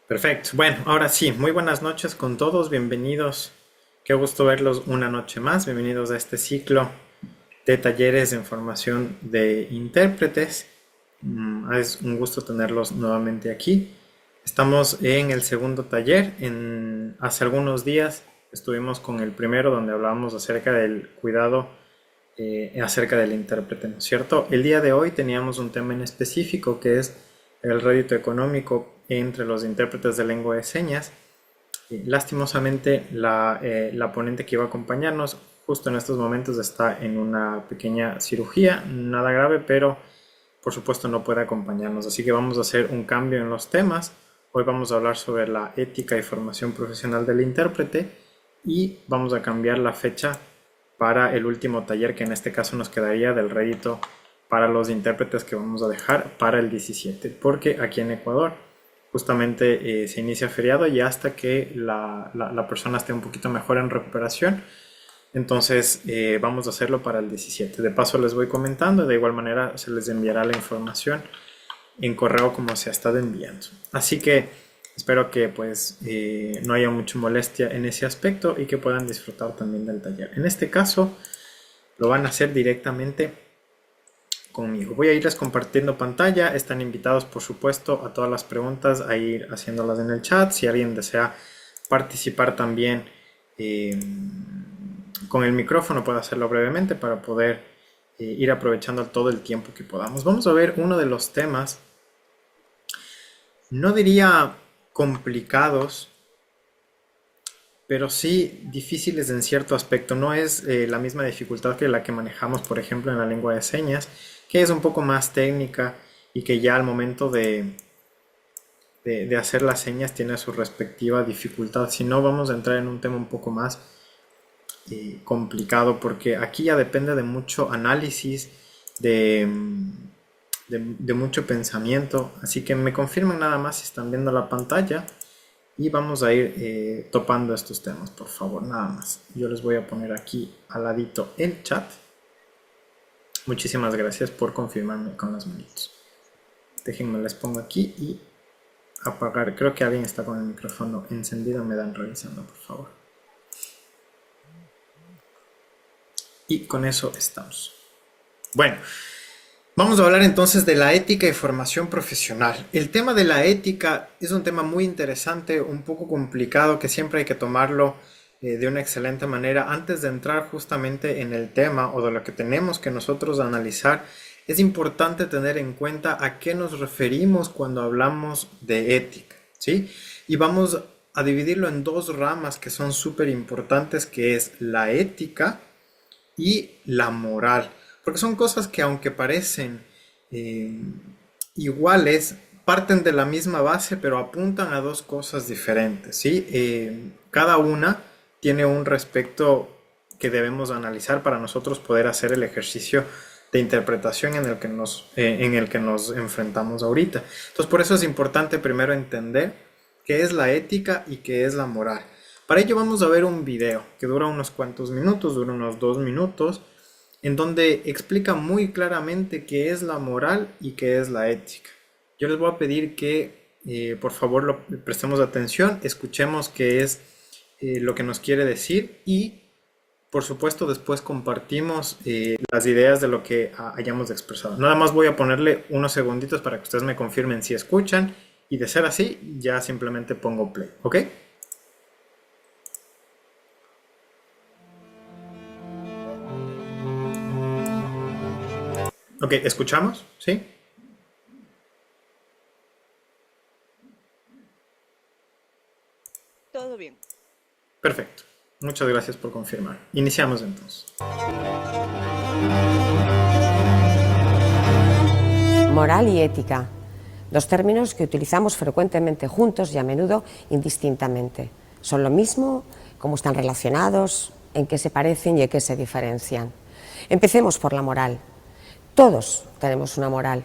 Perfecto. Bueno, ahora sí, muy buenas noches con todos, bienvenidos. Qué gusto verlos una noche más. Bienvenidos a este ciclo de talleres en formación de intérpretes. Es un gusto tenerlos nuevamente aquí. Estamos en el segundo taller. Hace algunos días estuvimos con el primero donde hablábamos acerca del cuidado, acerca del intérprete, ¿no es cierto? El día de hoy teníamos un tema en específico que es el rédito económico entre los intérpretes de lengua de señas. Lastimosamente, la ponente que iba a acompañarnos justo en estos momentos está en una pequeña cirugía, nada grave, pero por supuesto no puede acompañarnos. Así que vamos a hacer un cambio en los temas. Hoy vamos a hablar sobre la ética y formación profesional del intérprete y vamos a cambiar la fecha para el último taller, que en este caso nos quedaría del rédito para los intérpretes, que vamos a dejar para el 17, porque aquí en Ecuador justamente se inicia feriado y hasta que la persona esté un poquito mejor en recuperación, entonces vamos a hacerlo para el 17. De paso les voy comentando, de igual manera se les enviará la información en correo como se ha estado enviando. Así que espero que pues no haya mucha molestia en ese aspecto y que puedan disfrutar también del taller. En este caso lo van a hacer directamente conmigo. Voy a irles compartiendo pantalla. Están invitados, por supuesto, a todas las preguntas a ir haciéndolas en el chat. Si alguien desea participar también con el micrófono, puede hacerlo brevemente para poder ir aprovechando todo el tiempo que podamos. Vamos a ver uno de los temas, no diría complicados, pero sí difíciles en cierto aspecto. No es la misma dificultad que la que manejamos, por ejemplo, en la lengua de señas, que es un poco más técnica y que ya al momento de hacer las señas tiene su respectiva dificultad. Si no, vamos a entrar en un tema un poco más complicado, porque aquí ya depende de mucho análisis, de mucho pensamiento. Así que me confirmen nada más si están viendo la pantalla. Y vamos a ir topando estos temas, por favor, nada más. Yo les voy a poner aquí al ladito el chat. Muchísimas gracias por confirmarme con las manitos. Déjenme, les pongo aquí y apagar. Creo que alguien está con el micrófono encendido. Me dan revisando, por favor. Y con eso estamos. Bueno. Vamos a hablar entonces de la ética y formación profesional. El tema de la ética es un tema muy interesante, un poco complicado, que siempre hay que tomarlo de una excelente manera. Antes de entrar justamente en el tema o de lo que tenemos que nosotros analizar, es importante tener en cuenta a qué nos referimos cuando hablamos de ética, ¿sí? Y vamos a dividirlo en dos ramas que son súper importantes, que es la ética y la moral. Porque son cosas que, aunque parecen iguales, parten de la misma base, pero apuntan a dos cosas diferentes, ¿sí? Cada una tiene un respecto que debemos analizar para nosotros poder hacer el ejercicio de interpretación en el que nos enfrentamos ahorita. Entonces, por eso es importante primero entender qué es la ética y qué es la moral. Para ello vamos a ver un video que dura unos cuantos minutos, dura unos 2 minutos, en donde explica muy claramente qué es la moral y qué es la ética. Yo les voy a pedir que por favor prestemos atención, escuchemos qué es lo que nos quiere decir y por supuesto después compartimos las ideas de lo que hayamos expresado. Nada más voy a ponerle unos segunditos para que ustedes me confirmen si escuchan y de ser así ya simplemente pongo play, ¿ok? Ok, ¿escuchamos? ¿Sí? Todo bien. Perfecto. Muchas gracias por confirmar. Iniciamos entonces. Moral y ética, dos términos que utilizamos frecuentemente juntos y a menudo indistintamente. ¿Son lo mismo? ¿Cómo están relacionados? ¿En qué se parecen y en qué se diferencian? Empecemos por la moral. Todos tenemos una moral.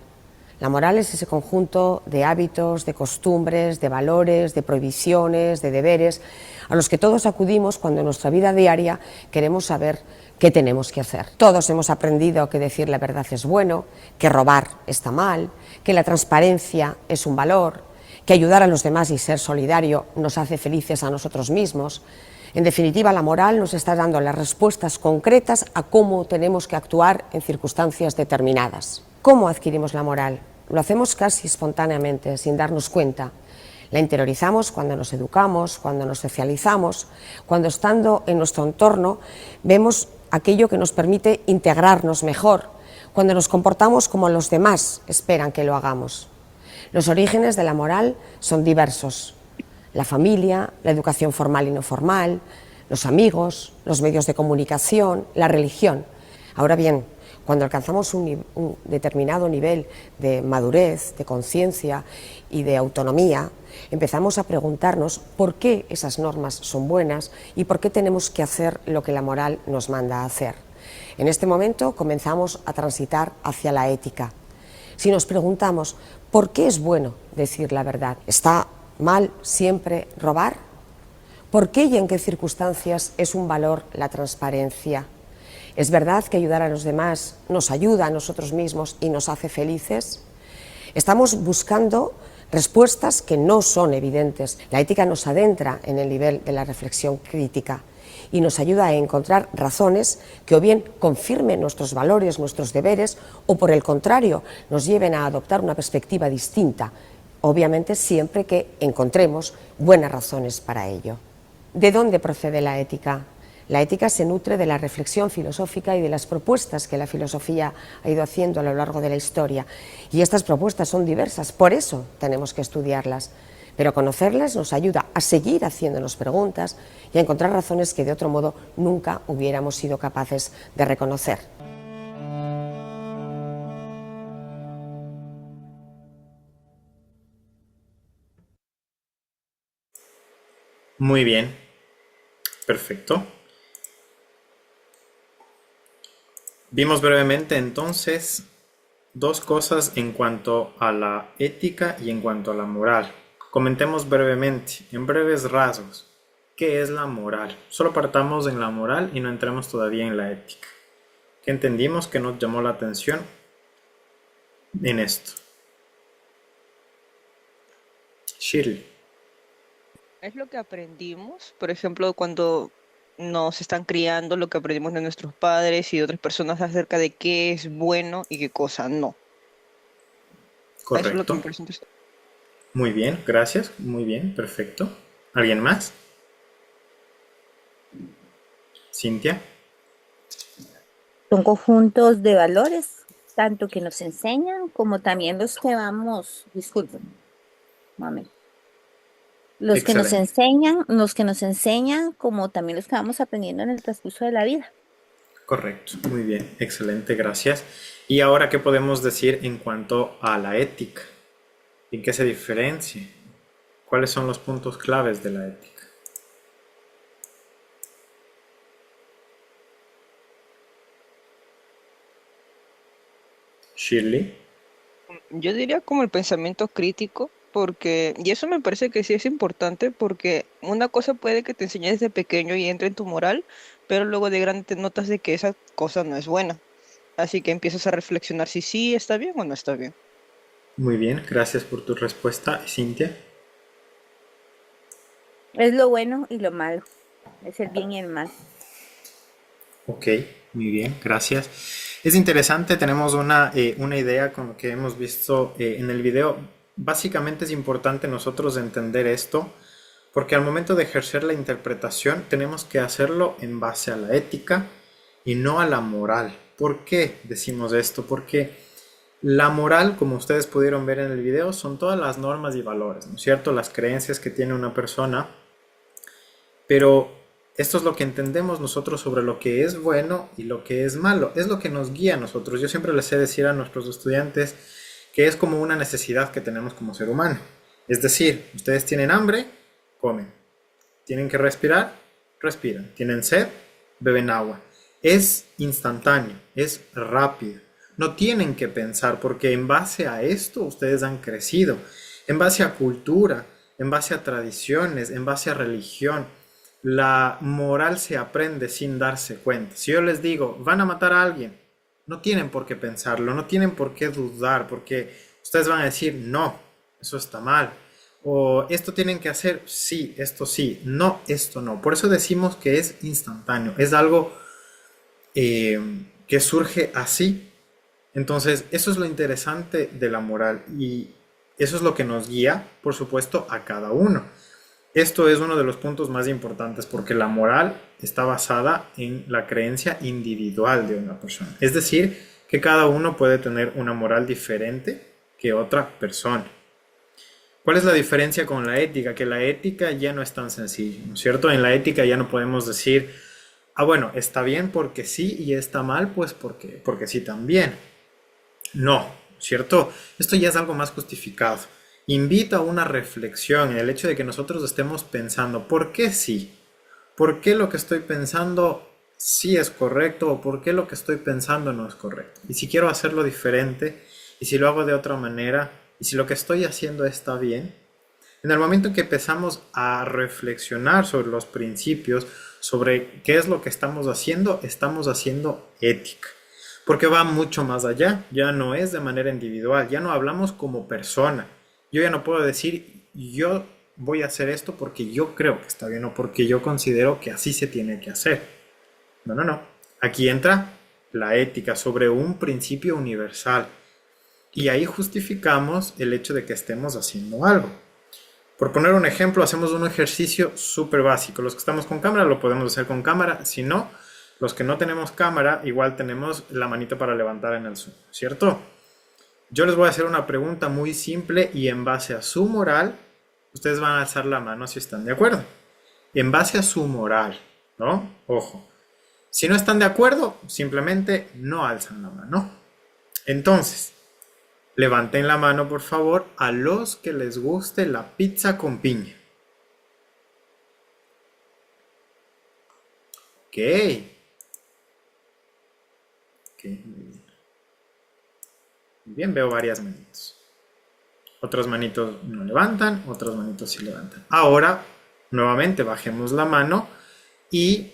La moral es ese conjunto de hábitos, de costumbres, de valores, de prohibiciones, de deberes, a los que todos acudimos cuando en nuestra vida diaria queremos saber qué tenemos que hacer. Todos hemos aprendido que decir la verdad es bueno, que robar está mal, que la transparencia es un valor, que ayudar a los demás y ser solidario nos hace felices a nosotros mismos. En definitiva, la moral nos está dando las respuestas concretas a cómo tenemos que actuar en circunstancias determinadas. ¿Cómo adquirimos la moral? Lo hacemos casi espontáneamente, sin darnos cuenta. La interiorizamos cuando nos educamos, cuando nos socializamos, cuando estando en nuestro entorno vemos aquello que nos permite integrarnos mejor, cuando nos comportamos como los demás esperan que lo hagamos. Los orígenes de la moral son diversos. La familia, la educación formal y no formal, los amigos, los medios de comunicación, la religión. Ahora bien, cuando alcanzamos un determinado nivel de madurez, de conciencia y de autonomía, empezamos a preguntarnos por qué esas normas son buenas y por qué tenemos que hacer lo que la moral nos manda a hacer. En este momento comenzamos a transitar hacia la ética. Si nos preguntamos por qué es bueno decir la verdad, ¿está mal siempre robar? ¿Por qué y en qué circunstancias es un valor la transparencia? ¿Es verdad que ayudar a los demás nos ayuda a nosotros mismos y nos hace felices? Estamos buscando respuestas que no son evidentes. La ética nos adentra en el nivel de la reflexión crítica y nos ayuda a encontrar razones que o bien confirmen nuestros valores, nuestros deberes, o por el contrario, nos lleven a adoptar una perspectiva distinta, obviamente siempre que encontremos buenas razones para ello. ¿De dónde procede la ética? La ética se nutre de la reflexión filosófica y de las propuestas que la filosofía ha ido haciendo a lo largo de la historia. Y estas propuestas son diversas, por eso tenemos que estudiarlas. Pero conocerlas nos ayuda a seguir haciéndonos preguntas y a encontrar razones que de otro modo nunca hubiéramos sido capaces de reconocer. Muy bien, perfecto. Vimos brevemente entonces dos cosas en cuanto a la ética y en cuanto a la moral. Comentemos brevemente, en breves rasgos, ¿qué es la moral? Solo partamos en la moral y no entremos todavía en la ética. ¿Qué entendimos que nos llamó la atención en esto? Shirley. Es lo que aprendimos, por ejemplo, cuando nos están criando, lo que aprendimos de nuestros padres y de otras personas acerca de qué es bueno y qué cosa no. Eso es lo que me Correcto. parece interesante. Muy bien, gracias. Muy bien, perfecto. ¿Alguien más? Cintia. Son conjuntos de valores, tanto que nos enseñan como también los que vamos, disculpen, un momento. Los que Excelente. nos enseñan, como también los que vamos aprendiendo en el transcurso de la vida. Correcto. Muy bien, excelente, gracias. Y ahora, ¿qué podemos decir en cuanto a la ética? ¿En qué se diferencia? ¿Cuáles son los puntos claves de la ética? Shirley. Yo diría como el pensamiento crítico, porque, y eso me parece que sí es importante, porque una cosa puede que te enseñe desde pequeño y entre en tu moral, pero luego de grande te notas de que esa cosa no es buena. Así que empiezas a reflexionar si sí está bien o no está bien. Muy bien, gracias por tu respuesta, Cintia. Es lo bueno y lo malo, es el bien y el mal. Ok, muy bien, gracias. Es interesante, tenemos una idea con lo que hemos visto en el video. Básicamente es importante nosotros entender esto, porque al momento de ejercer la interpretación tenemos que hacerlo en base a la ética y no a la moral. ¿Por qué decimos esto? Porque la moral, como ustedes pudieron ver en el video, son todas las normas y valores, ¿no es cierto? Las creencias que tiene una persona, pero esto es lo que entendemos nosotros sobre lo que es bueno y lo que es malo. Es lo que nos guía a nosotros. Yo siempre les sé decir a nuestros estudiantes que es como una necesidad que tenemos como ser humano. Es decir, ustedes tienen hambre, comen. Tienen que respirar, respiran. Tienen sed, beben agua. Es instantáneo, es rápido. No tienen que pensar porque en base a esto ustedes han crecido. En base a cultura, en base a tradiciones, en base a religión. La moral se aprende sin darse cuenta. Si yo les digo, van a matar a alguien, no tienen por qué pensarlo, no tienen por qué dudar, porque ustedes van a decir, no, eso está mal. O esto tienen que hacer, sí, esto no. Por eso decimos que es instantáneo, es algo que surge así. Entonces, eso es lo interesante de la moral y eso es lo que nos guía, por supuesto, a cada uno. Esto es uno de los puntos más importantes porque la moral está basada en la creencia individual de una persona. Es decir, que cada uno puede tener una moral diferente que otra persona. ¿Cuál es la diferencia con la ética? Que la ética ya no es tan sencillo, ¿no es cierto? En la ética ya no podemos decir, bueno, está bien porque sí y está mal pues porque sí también. No, ¿cierto? Esto ya es algo más justificado. Invita a una reflexión en el hecho de que nosotros estemos pensando, ¿por qué sí? ¿Por qué lo que estoy pensando sí es correcto o por qué lo que estoy pensando no es correcto? Y si quiero hacerlo diferente, y si lo hago de otra manera, y si lo que estoy haciendo está bien, en el momento en que empezamos a reflexionar sobre los principios, sobre qué es lo que estamos haciendo ética. Porque va mucho más allá, ya no es de manera individual, ya no hablamos como persona. Yo ya no puedo decir, yo voy a hacer esto porque yo creo que está bien o porque yo considero que así se tiene que hacer. No, no, no. Aquí entra la ética sobre un principio universal. Y ahí justificamos el hecho de que estemos haciendo algo. Por poner un ejemplo, hacemos un ejercicio súper básico. Los que estamos con cámara lo podemos hacer con cámara. Si no, los que no tenemos cámara, igual tenemos la manita para levantar en el Zoom, ¿cierto? Yo les voy a hacer una pregunta muy simple y en base a su moral, ustedes van a alzar la mano si están de acuerdo. En base a su moral, ¿no? Ojo. Si no están de acuerdo, simplemente no alzan la mano. Entonces, levanten la mano, por favor, a los que les guste la pizza con piña. Ok. Muy bien, veo varias manitos. Otros manitos no levantan, otros manitos sí levantan. Ahora, nuevamente, bajemos la mano y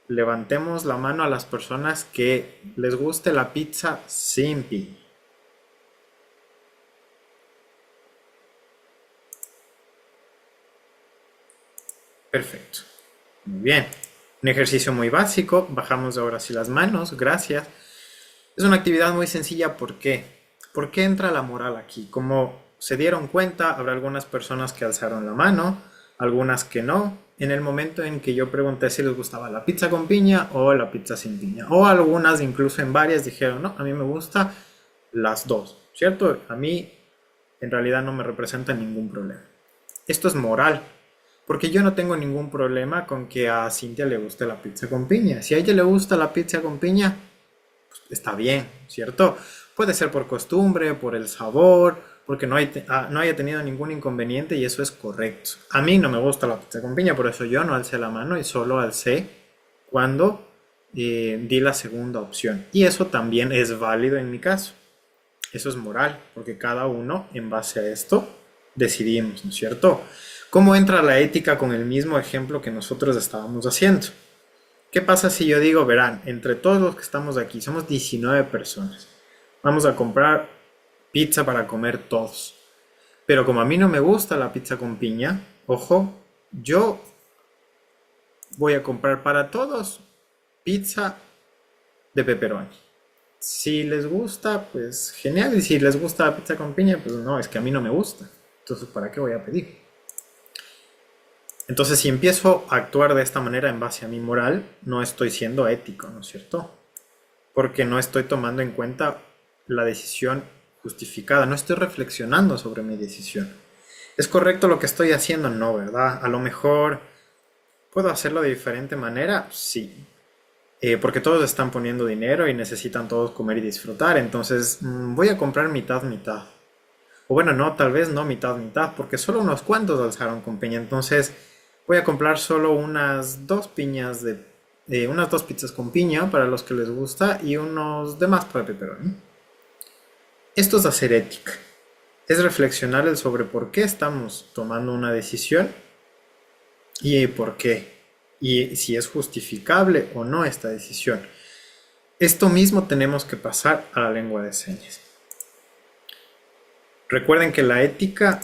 levantemos la mano a las personas que les guste la pizza sin piña. Perfecto. Muy bien. Un ejercicio muy básico. Bajamos ahora sí las manos. Gracias. Es una actividad muy sencilla. ¿Por qué? ¿Por qué entra la moral aquí? Como se dieron cuenta, habrá algunas personas que alzaron la mano, algunas que no. En el momento en que yo pregunté si les gustaba la pizza con piña o la pizza sin piña. O algunas, incluso en varias, dijeron, no, a mí me gusta las dos. ¿Cierto? A mí en realidad no me representa ningún problema. Esto es moral. Porque yo no tengo ningún problema con que a Cintia le guste la pizza con piña. Si a ella le gusta la pizza con piña, pues está bien, ¿cierto? Puede ser por costumbre, por el sabor, porque no haya tenido ningún inconveniente y eso es correcto. A mí no me gusta la pizza con piña, por eso yo no alcé la mano y solo alcé cuando di la segunda opción. Y eso también es válido en mi caso. Eso es moral, porque cada uno en base a esto decidimos, ¿no es cierto? ¿Cómo entra la ética con el mismo ejemplo que nosotros estábamos haciendo? ¿Qué pasa si yo digo, verán, entre todos los que estamos aquí, somos 19 personas, vamos a comprar pizza para comer todos? Pero como a mí no me gusta la pizza con piña, ojo, yo voy a comprar para todos pizza de pepperoni. Si les gusta, pues genial, y si les gusta la pizza con piña, pues no, es que a mí no me gusta. Entonces, ¿para qué voy a pedir? Entonces, si empiezo a actuar de esta manera en base a mi moral, no estoy siendo ético, ¿no es cierto? Porque no estoy tomando en cuenta la decisión justificada, no estoy reflexionando sobre mi decisión. ¿Es correcto lo que estoy haciendo? No, ¿verdad? A lo mejor, ¿puedo hacerlo de diferente manera? Sí. Porque todos están poniendo dinero y necesitan todos comer y disfrutar, entonces voy a comprar mitad, mitad. O bueno, no, tal vez no mitad, mitad, porque solo unos cuantos alzaron con piña, entonces voy a comprar solo unas dos piñas unas dos pizzas con piña para los que les gusta y unos demás para pepperoni. Esto es hacer ética. Es reflexionar sobre por qué estamos tomando una decisión y por qué. Y si es justificable o no esta decisión. Esto mismo tenemos que pasar a la lengua de señas. Recuerden que la ética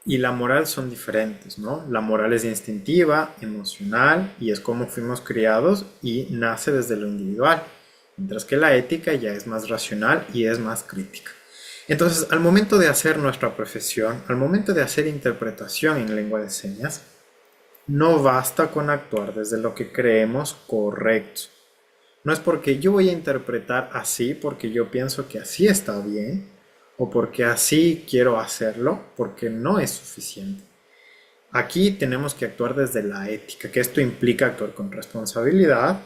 y la moral son diferentes, ¿no? La moral es instintiva, emocional y es como fuimos criados y nace desde lo individual, mientras que la ética ya es más racional y es más crítica. Entonces, al momento de hacer nuestra profesión, al momento de hacer interpretación en lengua de señas, no basta con actuar desde lo que creemos correcto. No es porque yo voy a interpretar así porque yo pienso que así está bien o porque así quiero hacerlo, porque no es suficiente. Aquí tenemos que actuar desde la ética, que esto implica actuar con responsabilidad,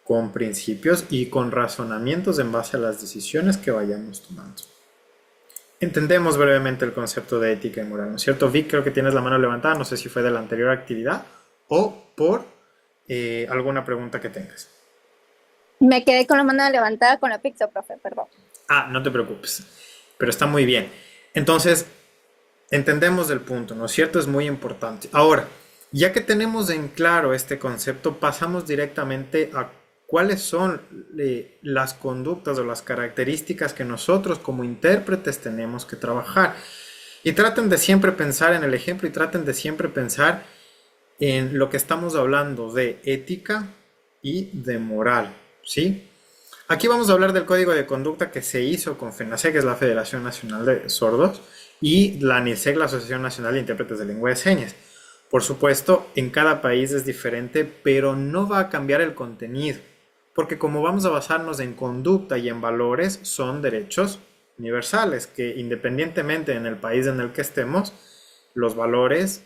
con principios y con razonamientos en base a las decisiones que vayamos tomando. Entendemos brevemente el concepto de ética y moral, ¿no es cierto? Vic, creo que tienes la mano levantada, no sé si fue de la anterior actividad o por alguna pregunta que tengas. Me quedé con la mano levantada con la pizza, profe, perdón. Ah, no te preocupes, pero está muy bien. Entonces, entendemos el punto, ¿no es cierto? Es muy importante. Ahora, ya que tenemos en claro este concepto, pasamos directamente a cuáles son las conductas o las características que nosotros como intérpretes tenemos que trabajar. Y traten de siempre pensar en el ejemplo y traten de siempre pensar en lo que estamos hablando de ética y de moral, ¿sí? Aquí vamos a hablar del código de conducta que se hizo con FENASEC, que es la Federación Nacional de Sordos, y la ANISEC, la Asociación Nacional de Intérpretes de Lengua de Señas. Por supuesto, en cada país es diferente, pero no va a cambiar el contenido, porque como vamos a basarnos en conducta y en valores, son derechos universales, que independientemente en el país en el que estemos, los valores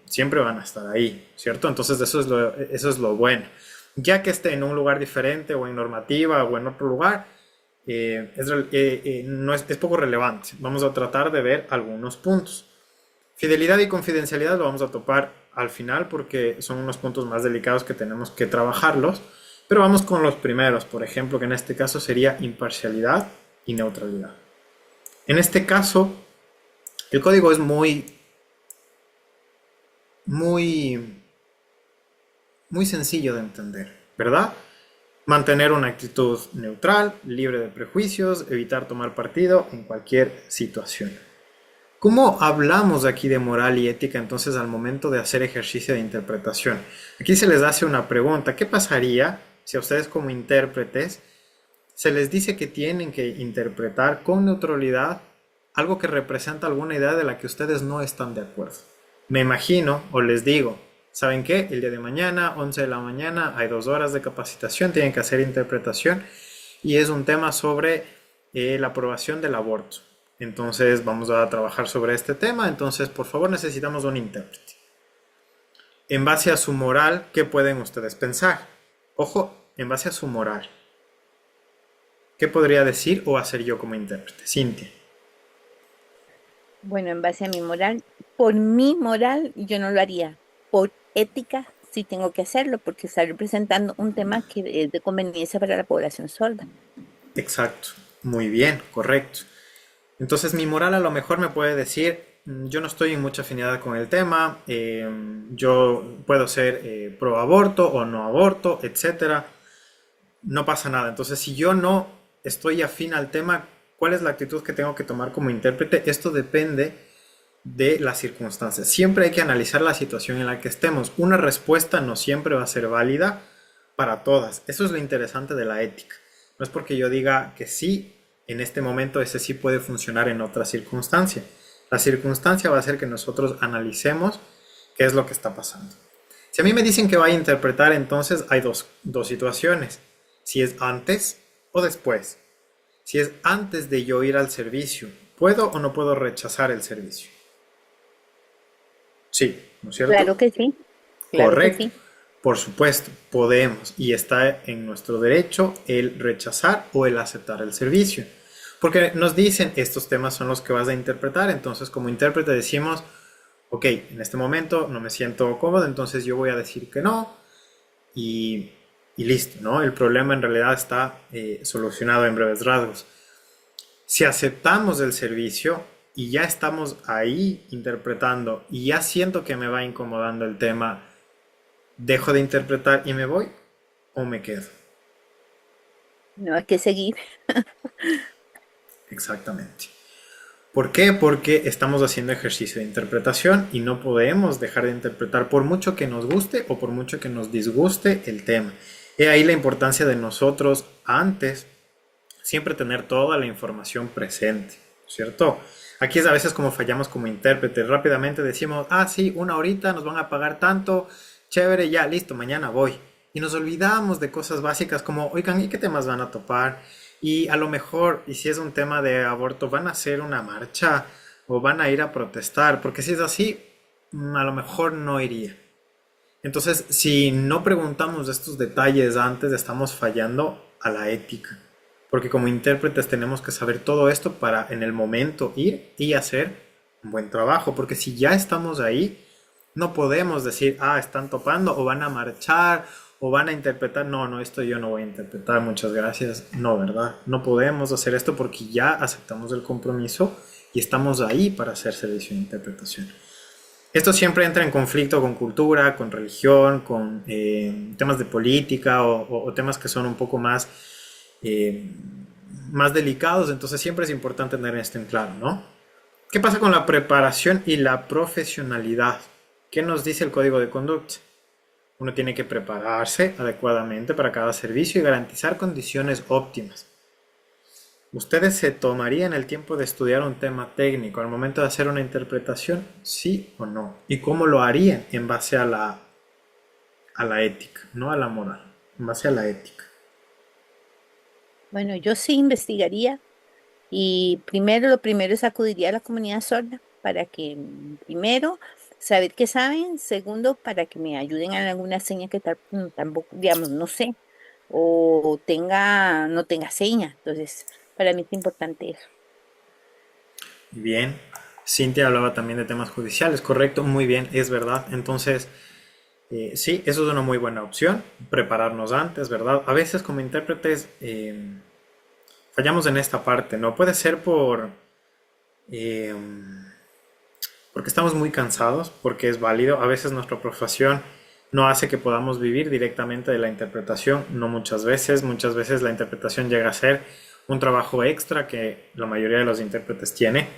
siempre van a estar ahí, ¿cierto? Entonces eso es lo bueno. Ya que esté en un lugar diferente o en normativa o en otro lugar, no es poco relevante. Vamos a tratar de ver algunos puntos. Fidelidad y confidencialidad lo vamos a topar al final porque son unos puntos más delicados que tenemos que trabajarlos. Pero vamos con los primeros, por ejemplo, que en este caso sería imparcialidad y neutralidad. En este caso, el código es muy sencillo de entender, ¿verdad? Mantener una actitud neutral, libre de prejuicios, evitar tomar partido en cualquier situación. ¿Cómo hablamos aquí de moral y ética entonces al momento de hacer ejercicio de interpretación? Aquí se les hace una pregunta. ¿Qué pasaría si a ustedes como intérpretes se les dice que tienen que interpretar con neutralidad algo que representa alguna idea de la que ustedes no están de acuerdo? Me imagino o les digo, ¿saben qué? El día de mañana, 11 de la mañana, hay 2 horas de capacitación, tienen que hacer interpretación y es un tema sobre la aprobación del aborto. Entonces vamos a trabajar sobre este tema, entonces por favor necesitamos un intérprete. En base a su moral, ¿qué pueden ustedes pensar? Ojo, en base a su moral. ¿Qué podría decir o hacer yo como intérprete? Cintia. Bueno, en base a mi moral, por mi moral yo no lo haría. Por ética sí tengo que hacerlo porque está representando un tema que es de conveniencia para la población sorda. Exacto, muy bien, correcto. Entonces mi moral a lo mejor me puede decir, yo no estoy en mucha afinidad con el tema, yo puedo ser pro aborto o no aborto, etcétera. No pasa nada. Entonces si yo no estoy afín al tema, ¿cuál es la actitud que tengo que tomar como intérprete? Esto depende de las circunstancias. Siempre hay que analizar la situación en la que estemos. Una respuesta no siempre va a ser válida para todas. Eso es lo interesante de la ética. No es porque yo diga que sí, en este momento ese sí puede funcionar en otra circunstancia. La circunstancia va a ser que nosotros analicemos qué es lo que está pasando. Si a mí me dicen que vaya a interpretar, entonces hay dos situaciones. Si es antes o después. Si es antes de yo ir al servicio, ¿puedo o no puedo rechazar el servicio? Sí, ¿no es cierto? Claro que sí. Claro Correcto. que sí. Por supuesto, podemos y está en nuestro derecho el rechazar o el aceptar el servicio. Porque nos dicen, estos temas son los que vas a interpretar, entonces como intérprete decimos, ok, en este momento no me siento cómodo, entonces yo voy a decir que no y listo, ¿no? El problema en realidad está solucionado en breves rasgos. Si aceptamos el servicio y ya estamos ahí interpretando y ya siento que me va incomodando el tema, ¿dejo de interpretar y me voy o me quedo? No hay que seguir. Exactamente. ¿Por qué? Porque estamos haciendo ejercicio de interpretación y no podemos dejar de interpretar por mucho que nos guste o por mucho que nos disguste el tema. He ahí la importancia de nosotros antes siempre tener toda la información presente, ¿cierto? Aquí es a veces como fallamos como intérpretes, rápidamente decimos, ah, sí, una horita nos van a pagar tanto, chévere, ya, listo, mañana voy. Y nos olvidamos de cosas básicas como, oigan, ¿y qué temas van a topar? Y a lo mejor, y si es un tema de aborto, van a hacer una marcha o van a ir a protestar, porque si es así, a lo mejor no iría. Entonces, si no preguntamos estos detalles antes, estamos fallando a la ética. Porque como intérpretes tenemos que saber todo esto para en el momento ir y hacer un buen trabajo. Porque si ya estamos ahí, no podemos decir, ah, están topando o van a marchar o van a interpretar. No, no, esto yo no voy a interpretar, muchas gracias. No, ¿verdad? No podemos hacer esto porque ya aceptamos el compromiso y estamos ahí para hacer servicio de interpretación. Esto siempre entra en conflicto con cultura, con religión, con temas de política o temas que son un poco más delicados, entonces siempre es importante tener esto en claro, ¿no? ¿Qué pasa con la preparación y la profesionalidad? ¿Qué nos dice el código de conducta? Uno tiene que prepararse adecuadamente para cada servicio y garantizar condiciones óptimas. ¿Ustedes se tomarían el tiempo de estudiar un tema técnico al momento de hacer una interpretación? ¿Sí o no? ¿Y cómo lo harían en base a la ética, no a la moral, en base a la ética? Bueno, yo sí investigaría y lo primero es acudiría a la comunidad sorda para que primero saber qué saben, segundo para que me ayuden en alguna seña que tampoco, digamos, no sé, o no tenga seña. Entonces, para mí es importante eso. Bien, Cintia hablaba también de temas judiciales, correcto, muy bien, es verdad. Entonces, sí, eso es una muy buena opción, prepararnos antes, ¿verdad? A veces como intérpretes fallamos en esta parte, ¿no? Puede ser eh, porque estamos muy cansados, porque es válido. A veces nuestra profesión no hace que podamos vivir directamente de la interpretación, no muchas veces. Muchas veces la interpretación llega a ser un trabajo extra que la mayoría de los intérpretes tiene.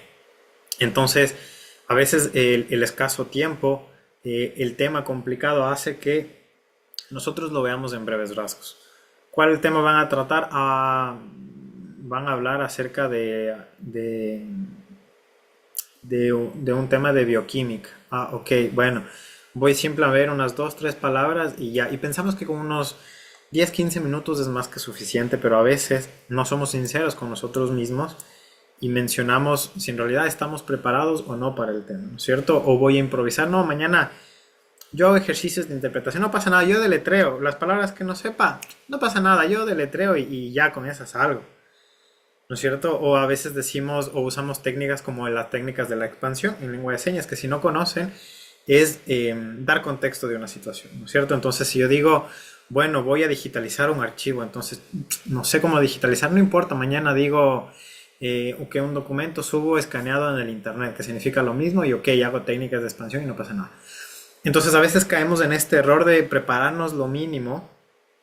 Entonces, a veces el escaso tiempo, el tema complicado hace que nosotros lo veamos en breves rasgos. ¿Cuál tema van a tratar? Van a hablar acerca de un tema de bioquímica. Ah, ok, bueno, voy siempre a ver unas 2, 3 palabras y ya. Y pensamos que con unos 10, 15 minutos es más que suficiente, pero a veces no somos sinceros con nosotros mismos y mencionamos si en realidad estamos preparados o no para el tema, ¿no es cierto? O voy a improvisar, no, mañana yo hago ejercicios de interpretación, no pasa nada, yo deletreo, las palabras que no sepa, no pasa nada, yo deletreo y ya con esas salgo, ¿no es cierto? O a veces decimos o usamos técnicas como las técnicas de la expansión en lengua de señas, que si no conocen es dar contexto de una situación, ¿no es cierto? Entonces si yo digo, bueno, voy a digitalizar un archivo, entonces no sé cómo digitalizar, no importa, mañana digo que un documento subo escaneado en el internet, que significa lo mismo y ok, hago técnicas de expansión y no pasa nada. Entonces a veces caemos en este error de prepararnos lo mínimo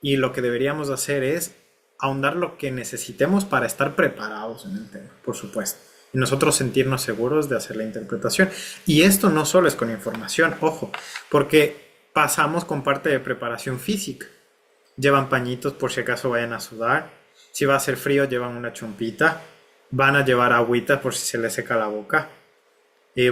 y lo que deberíamos hacer es ahondar lo que necesitemos para estar preparados en el tema, por supuesto. Y nosotros sentirnos seguros de hacer la interpretación. Y esto no solo es con información, ojo, porque pasamos con parte de preparación física. Llevan pañitos por si acaso vayan a sudar. Si va a hacer frío, llevan una chompita. Van a llevar agüita por si se les seca la boca.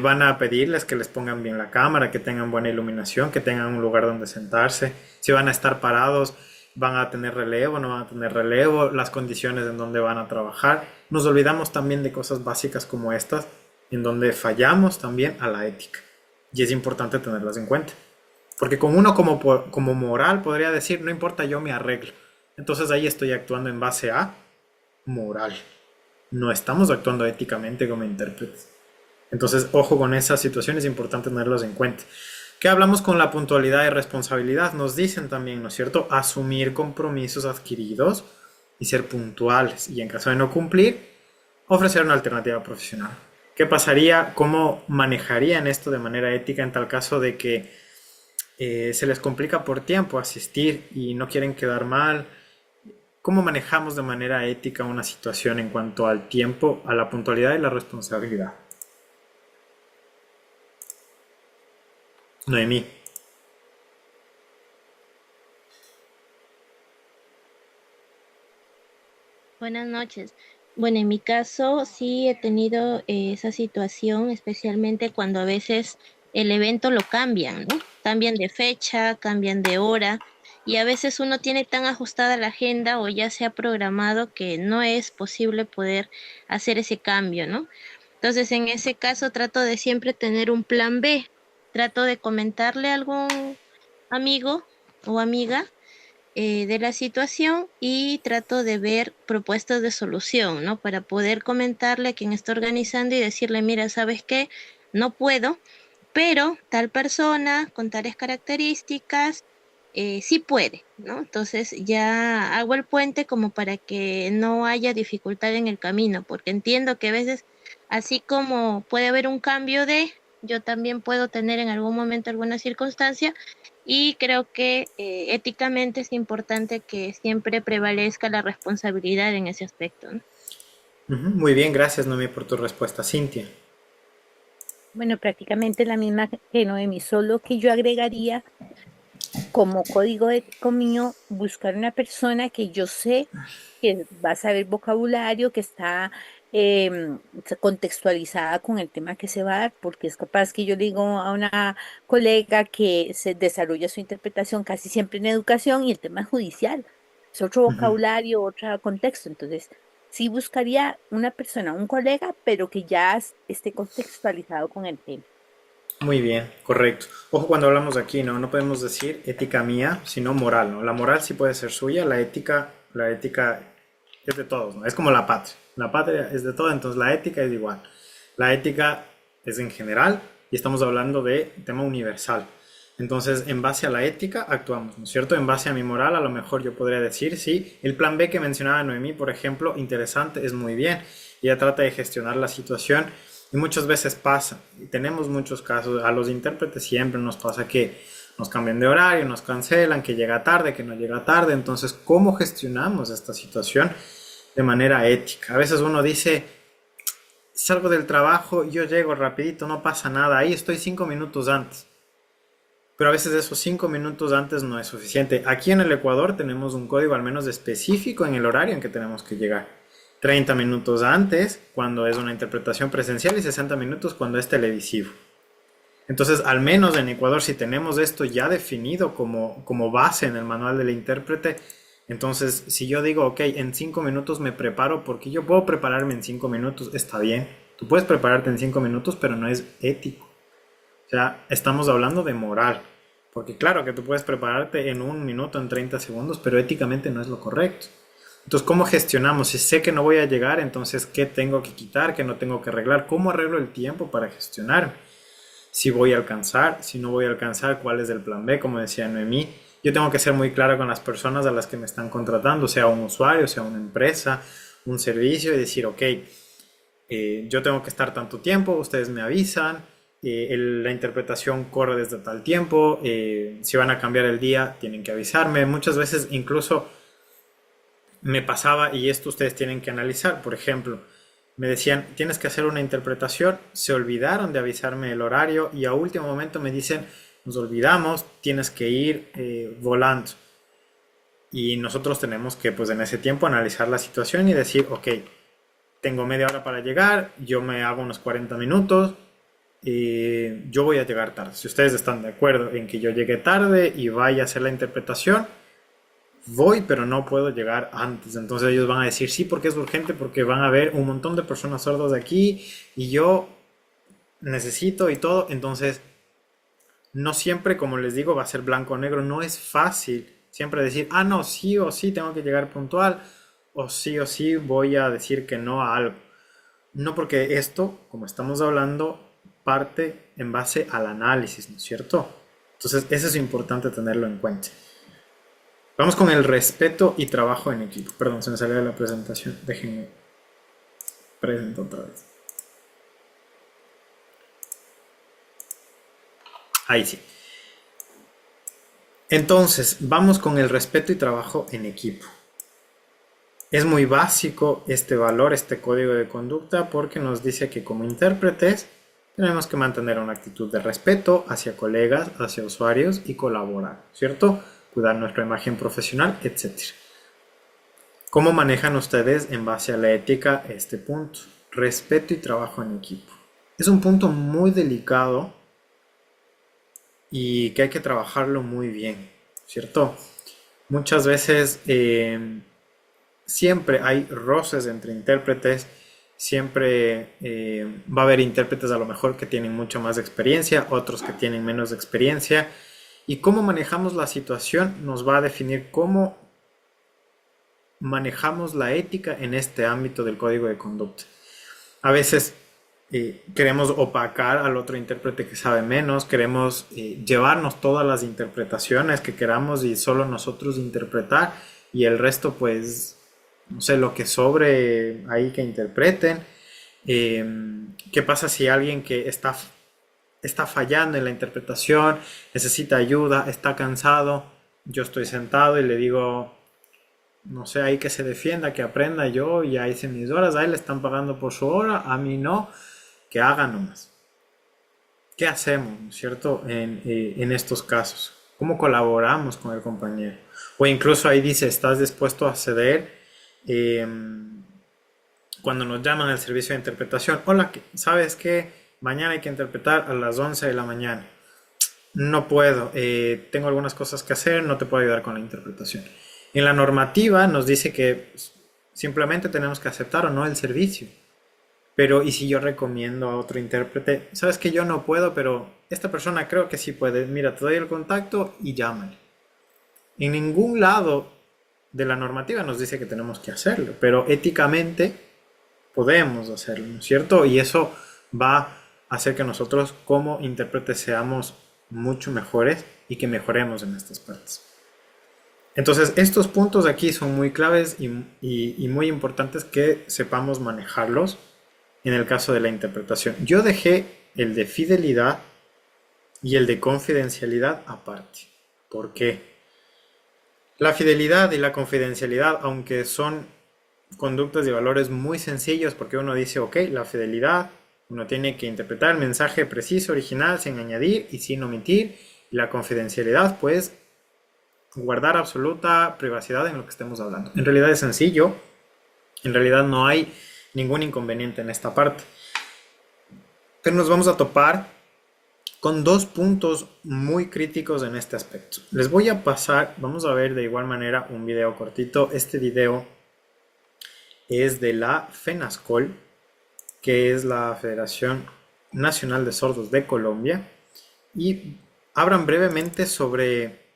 Van a pedirles que les pongan bien la cámara, que tengan buena iluminación, que tengan un lugar donde sentarse. Si van a estar parados, van a tener relevo, no van a tener relevo, las condiciones en donde van a trabajar. Nos olvidamos también de cosas básicas como estas, en donde fallamos también a la ética. Y es importante tenerlas en cuenta. Porque con uno como moral podría decir, no importa, yo me arreglo. Entonces ahí estoy actuando en base a moral. No estamos actuando éticamente como intérpretes. Entonces, ojo con esas situaciones, es importante tenerlas en cuenta. ¿Qué hablamos con la puntualidad y responsabilidad? Nos dicen también, ¿no es cierto? Asumir compromisos adquiridos y ser puntuales. Y en caso de no cumplir, ofrecer una alternativa profesional. ¿Qué pasaría? ¿Cómo manejarían esto de manera ética en tal caso de que se les complica por tiempo asistir y no quieren quedar mal? ¿Cómo manejamos de manera ética una situación en cuanto al tiempo, a la puntualidad y la responsabilidad? Noemí. Buenas noches. Bueno, en mi caso sí he tenido esa situación, especialmente cuando a veces el evento lo cambian, ¿no? Cambian de fecha, cambian de hora y a veces uno tiene tan ajustada la agenda o ya se ha programado que no es posible poder hacer ese cambio, ¿no? Entonces, en ese caso trato de siempre tener un plan B. Trato de comentarle a algún amigo o amiga de la situación y trato de ver propuestas de solución, ¿no? Para poder comentarle a quien está organizando y decirle, mira, ¿sabes qué? No puedo, pero tal persona con tales características sí puede, ¿no? Entonces ya hago el puente como para que no haya dificultad en el camino, porque entiendo que a veces, así como puede haber un cambio de, yo también puedo tener en algún momento alguna circunstancia y creo que éticamente es importante que siempre prevalezca la responsabilidad en ese aspecto, ¿no? Muy bien, gracias Noemí por tu respuesta. Cintia. Bueno, prácticamente la misma que Noemi, solo que yo agregaría como código ético mío buscar una persona que yo sé que va a saber vocabulario, que está contextualizada con el tema que se va a dar, porque es capaz que yo le digo a una colega que se desarrolla su interpretación casi siempre en educación y el tema es judicial, es otro Ujú. vocabulario, otro contexto. Entonces, sí buscaría una persona, un colega, pero que ya esté contextualizado con el tema. Muy bien, correcto. Ojo cuando hablamos aquí, ¿no? No podemos decir ética mía, sino moral, ¿no? La moral sí puede ser suya, la ética es de todos, ¿no? Es como la patria. La patria es de todos, entonces la ética es igual. La ética es en general y estamos hablando de tema universal. Entonces, en base a la ética actuamos, ¿no es cierto? En base a mi moral, a lo mejor yo podría decir, sí, el plan B que mencionaba Noemí, por ejemplo, interesante, es muy bien. Ella trata de gestionar la situación y muchas veces pasa, y tenemos muchos casos, a los intérpretes siempre nos pasa que nos cambian de horario, nos cancelan, que llega tarde, que no llega tarde. Entonces, ¿cómo gestionamos esta situación de manera ética? A veces uno dice, salgo del trabajo, yo llego rapidito, no pasa nada, ahí estoy 5 minutos antes. Pero a veces esos 5 minutos antes no es suficiente. Aquí en el Ecuador tenemos un código al menos específico en el horario en que tenemos que llegar. 30 minutos antes cuando es una interpretación presencial y 60 minutos cuando es televisivo. Entonces, al menos en Ecuador, si tenemos esto ya definido como base en el manual del intérprete, entonces si yo digo, ok, en 5 minutos me preparo, porque yo puedo prepararme en 5 minutos, está bien. Tú puedes prepararte en 5 minutos, pero no es ético. O sea, estamos hablando de moral. Porque claro que tú puedes prepararte en 1 minuto, en 30 segundos, pero éticamente no es lo correcto. Entonces, ¿cómo gestionamos? Si sé que no voy a llegar, entonces, ¿qué tengo que quitar? ¿Qué no tengo que arreglar? ¿Cómo arreglo el tiempo para gestionar? Si voy a alcanzar, si no voy a alcanzar, ¿cuál es el plan B? Como decía Noemí, yo tengo que ser muy claro con las personas a las que me están contratando, sea un usuario, sea una empresa, un servicio, y decir, ok, yo tengo que estar tanto tiempo, ustedes me avisan, la interpretación corre desde tal tiempo, si van a cambiar el día, tienen que avisarme. Muchas veces incluso me pasaba, y esto ustedes tienen que analizar, por ejemplo, me decían, tienes que hacer una interpretación, se olvidaron de avisarme el horario y a último momento me dicen, nos olvidamos, tienes que ir volando. Y nosotros tenemos que, pues en ese tiempo, analizar la situación y decir, ok, tengo media hora para llegar, yo me hago unos 40 minutos, yo voy a llegar tarde. Si ustedes están de acuerdo en que yo llegue tarde y vaya a hacer la interpretación, voy, pero no puedo llegar antes. Entonces ellos van a decir, sí, porque es urgente, porque van a ver un montón de personas sordas aquí y yo necesito y todo. Entonces, no siempre, como les digo, va a ser blanco o negro. No es fácil siempre decir, ah, no, sí o sí tengo que llegar puntual, o sí voy a decir que no a algo. No, porque esto, como estamos hablando, parte en base al análisis, ¿no es cierto? Entonces, eso es importante tenerlo en cuenta. Vamos con el respeto y trabajo en equipo. Perdón, se me salió de la presentación. Déjenme presentar otra vez. Ahí sí. Entonces, vamos con el respeto y trabajo en equipo. Es muy básico este valor, este código de conducta, porque nos dice que como intérpretes tenemos que mantener una actitud de respeto hacia colegas, hacia usuarios y colaborar, ¿cierto? Cuidar nuestra imagen profesional, etc. ¿Cómo manejan ustedes en base a la ética este punto? Respeto y trabajo en equipo. Es un punto muy delicado y que hay que trabajarlo muy bien, ¿cierto? Muchas veces siempre hay roces entre intérpretes, siempre va a haber intérpretes a lo mejor que tienen mucho más experiencia, otros que tienen menos experiencia, y cómo manejamos la situación nos va a definir cómo manejamos la ética en este ámbito del código de conducta. A veces queremos opacar al otro intérprete que sabe menos, queremos llevarnos todas las interpretaciones que queramos y solo nosotros interpretar y el resto pues, no sé, lo que sobre ahí que interpreten. ¿Qué pasa si alguien que está fallando en la interpretación, necesita ayuda, está cansado? Yo estoy sentado y le digo, no sé, ahí que se defienda, que aprenda, yo ya hice mis horas, a él le están pagando por su hora, a mí no, que haga nomás. ¿Qué hacemos, cierto, en estos casos? ¿Cómo colaboramos con el compañero? O incluso ahí dice, ¿estás dispuesto a ceder? Cuando nos llaman al servicio de interpretación, hola, ¿sabes qué? Mañana hay que interpretar a las 11 de la mañana. No puedo, tengo algunas cosas que hacer, no te puedo ayudar con la interpretación. En la normativa nos dice que simplemente tenemos que aceptar o no el servicio. Pero, ¿y si yo recomiendo a otro intérprete? Sabes que yo no puedo, pero esta persona creo que sí puede. Mira, te doy el contacto y llámale. En ningún lado de la normativa nos dice que tenemos que hacerlo, pero éticamente podemos hacerlo, ¿no es cierto? Y eso va a hacer que nosotros como intérpretes seamos mucho mejores y que mejoremos en estas partes. Entonces, estos puntos aquí son muy claves y muy importantes que sepamos manejarlos en el caso de la interpretación. Yo dejé el de fidelidad y el de confidencialidad aparte. ¿Por qué? La fidelidad y la confidencialidad, aunque son conductas y valores muy sencillos, porque uno dice, ok, la fidelidad, uno tiene que interpretar el mensaje preciso, original, sin añadir y sin omitir. Y la confidencialidad, pues, guardar absoluta privacidad en lo que estemos hablando. En realidad es sencillo, en realidad no hay ningún inconveniente en esta parte. Pero nos vamos a topar con dos puntos muy críticos en este aspecto. Les voy a pasar, vamos a ver de igual manera un video cortito. Este video es de la FENASCOL, que es la Federación Nacional de Sordos de Colombia, y hablan brevemente sobre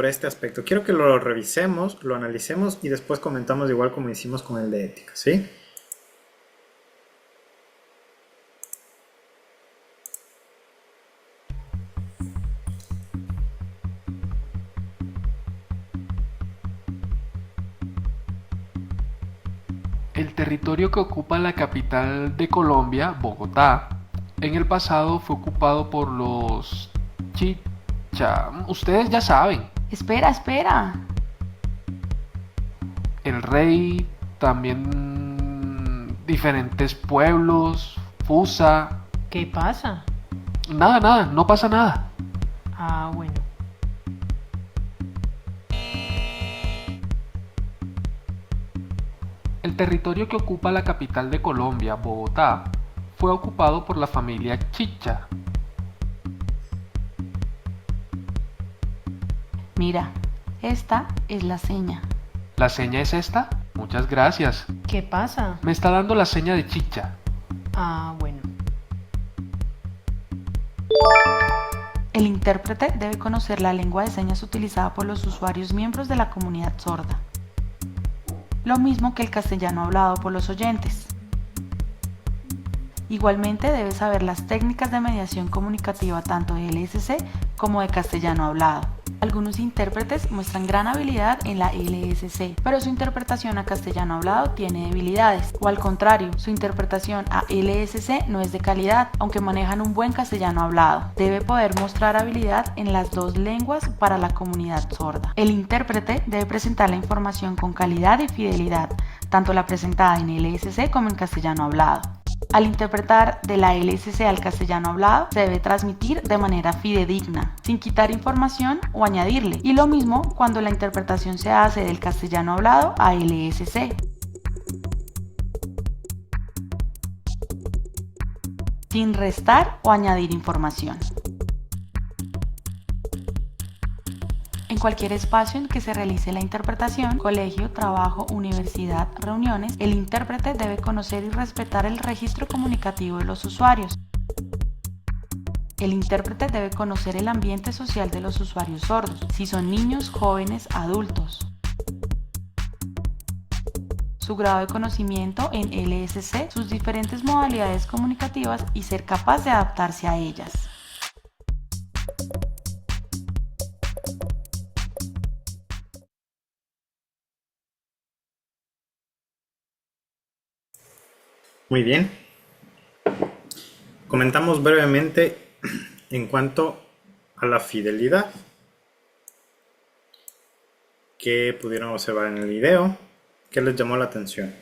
este aspecto. Quiero que lo revisemos, lo analicemos y después comentamos igual como hicimos con el de ética, ¿sí? El territorio que ocupa la capital de Colombia, Bogotá, en el pasado fue ocupado por los Chicha. Ustedes ya saben. Espera. El rey, también diferentes pueblos, Fusa. ¿Qué pasa? Nada, no pasa nada. Ah, bueno. El territorio que ocupa la capital de Colombia, Bogotá, fue ocupado por la familia Chicha. Mira, esta es la seña. ¿La seña es esta? Muchas gracias. ¿Qué pasa? Me está dando la seña de Chicha. Ah, bueno. El intérprete debe conocer la lengua de señas utilizada por los usuarios miembros de la comunidad sorda, lo mismo que el castellano hablado por los oyentes. Igualmente debe saber las técnicas de mediación comunicativa tanto de LSC como de castellano hablado. Algunos intérpretes muestran gran habilidad en la LSC, pero su interpretación a castellano hablado tiene debilidades, o al contrario, su interpretación a LSC no es de calidad, aunque manejan un buen castellano hablado. Debe poder mostrar habilidad en las dos lenguas para la comunidad sorda. El intérprete debe presentar la información con calidad y fidelidad, tanto la presentada en LSC como en castellano hablado. Al interpretar de la LSC al castellano hablado, se debe transmitir de manera fidedigna, sin quitar información o añadirle, y lo mismo cuando la interpretación se hace del castellano hablado a LSC. Sin restar o añadir información. En cualquier espacio en que se realice la interpretación, colegio, trabajo, universidad, reuniones, el intérprete debe conocer y respetar el registro comunicativo de los usuarios. El intérprete debe conocer el ambiente social de los usuarios sordos, si son niños, jóvenes, adultos. Su grado de conocimiento en LSC, sus diferentes modalidades comunicativas y ser capaz de adaptarse a ellas. Muy bien. Comentamos brevemente en cuanto a la fidelidad que pudieron observar en el video. ¿Qué les llamó la atención?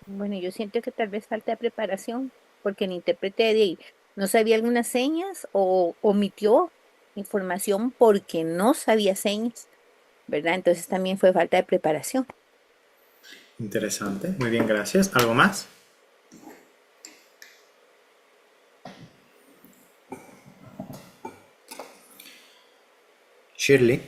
Bueno, yo siento que tal vez falta de preparación, porque el intérprete de ahí no sabía algunas señas o omitió información porque no sabía señas, ¿verdad? Entonces también fue falta de preparación. Interesante. Muy bien, gracias. ¿Algo más? Shirley.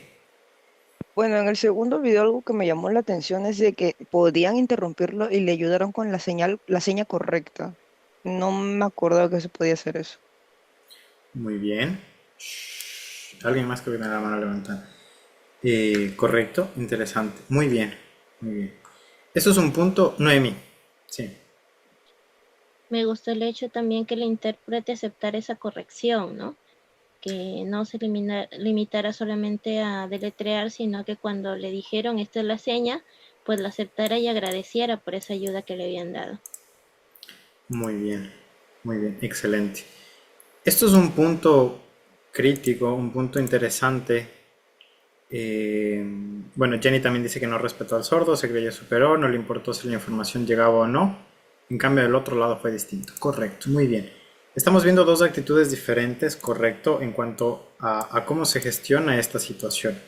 Bueno, en el segundo video algo que me llamó la atención es de que podían interrumpirlo y le ayudaron con la seña correcta. No me acordaba que se podía hacer eso. Muy bien. Alguien más que tiene la mano levantada. Correcto, interesante. Muy bien, muy bien. Eso es un punto, Noemi. Sí. Me gustó el hecho también que el intérprete aceptara esa corrección, ¿no? Que no se limitara solamente a deletrear, sino que cuando le dijeron esta es la seña, pues la aceptara y agradeciera por esa ayuda que le habían dado. Muy bien, excelente. Esto es un punto crítico, un punto interesante. Bueno, Jenny también dice que no respetó al sordo, se creyó superior, no le importó si la información llegaba o no. En cambio, del otro lado fue distinto. Correcto, muy bien. Estamos viendo dos actitudes diferentes, correcto, en cuanto a cómo se gestiona esta situación.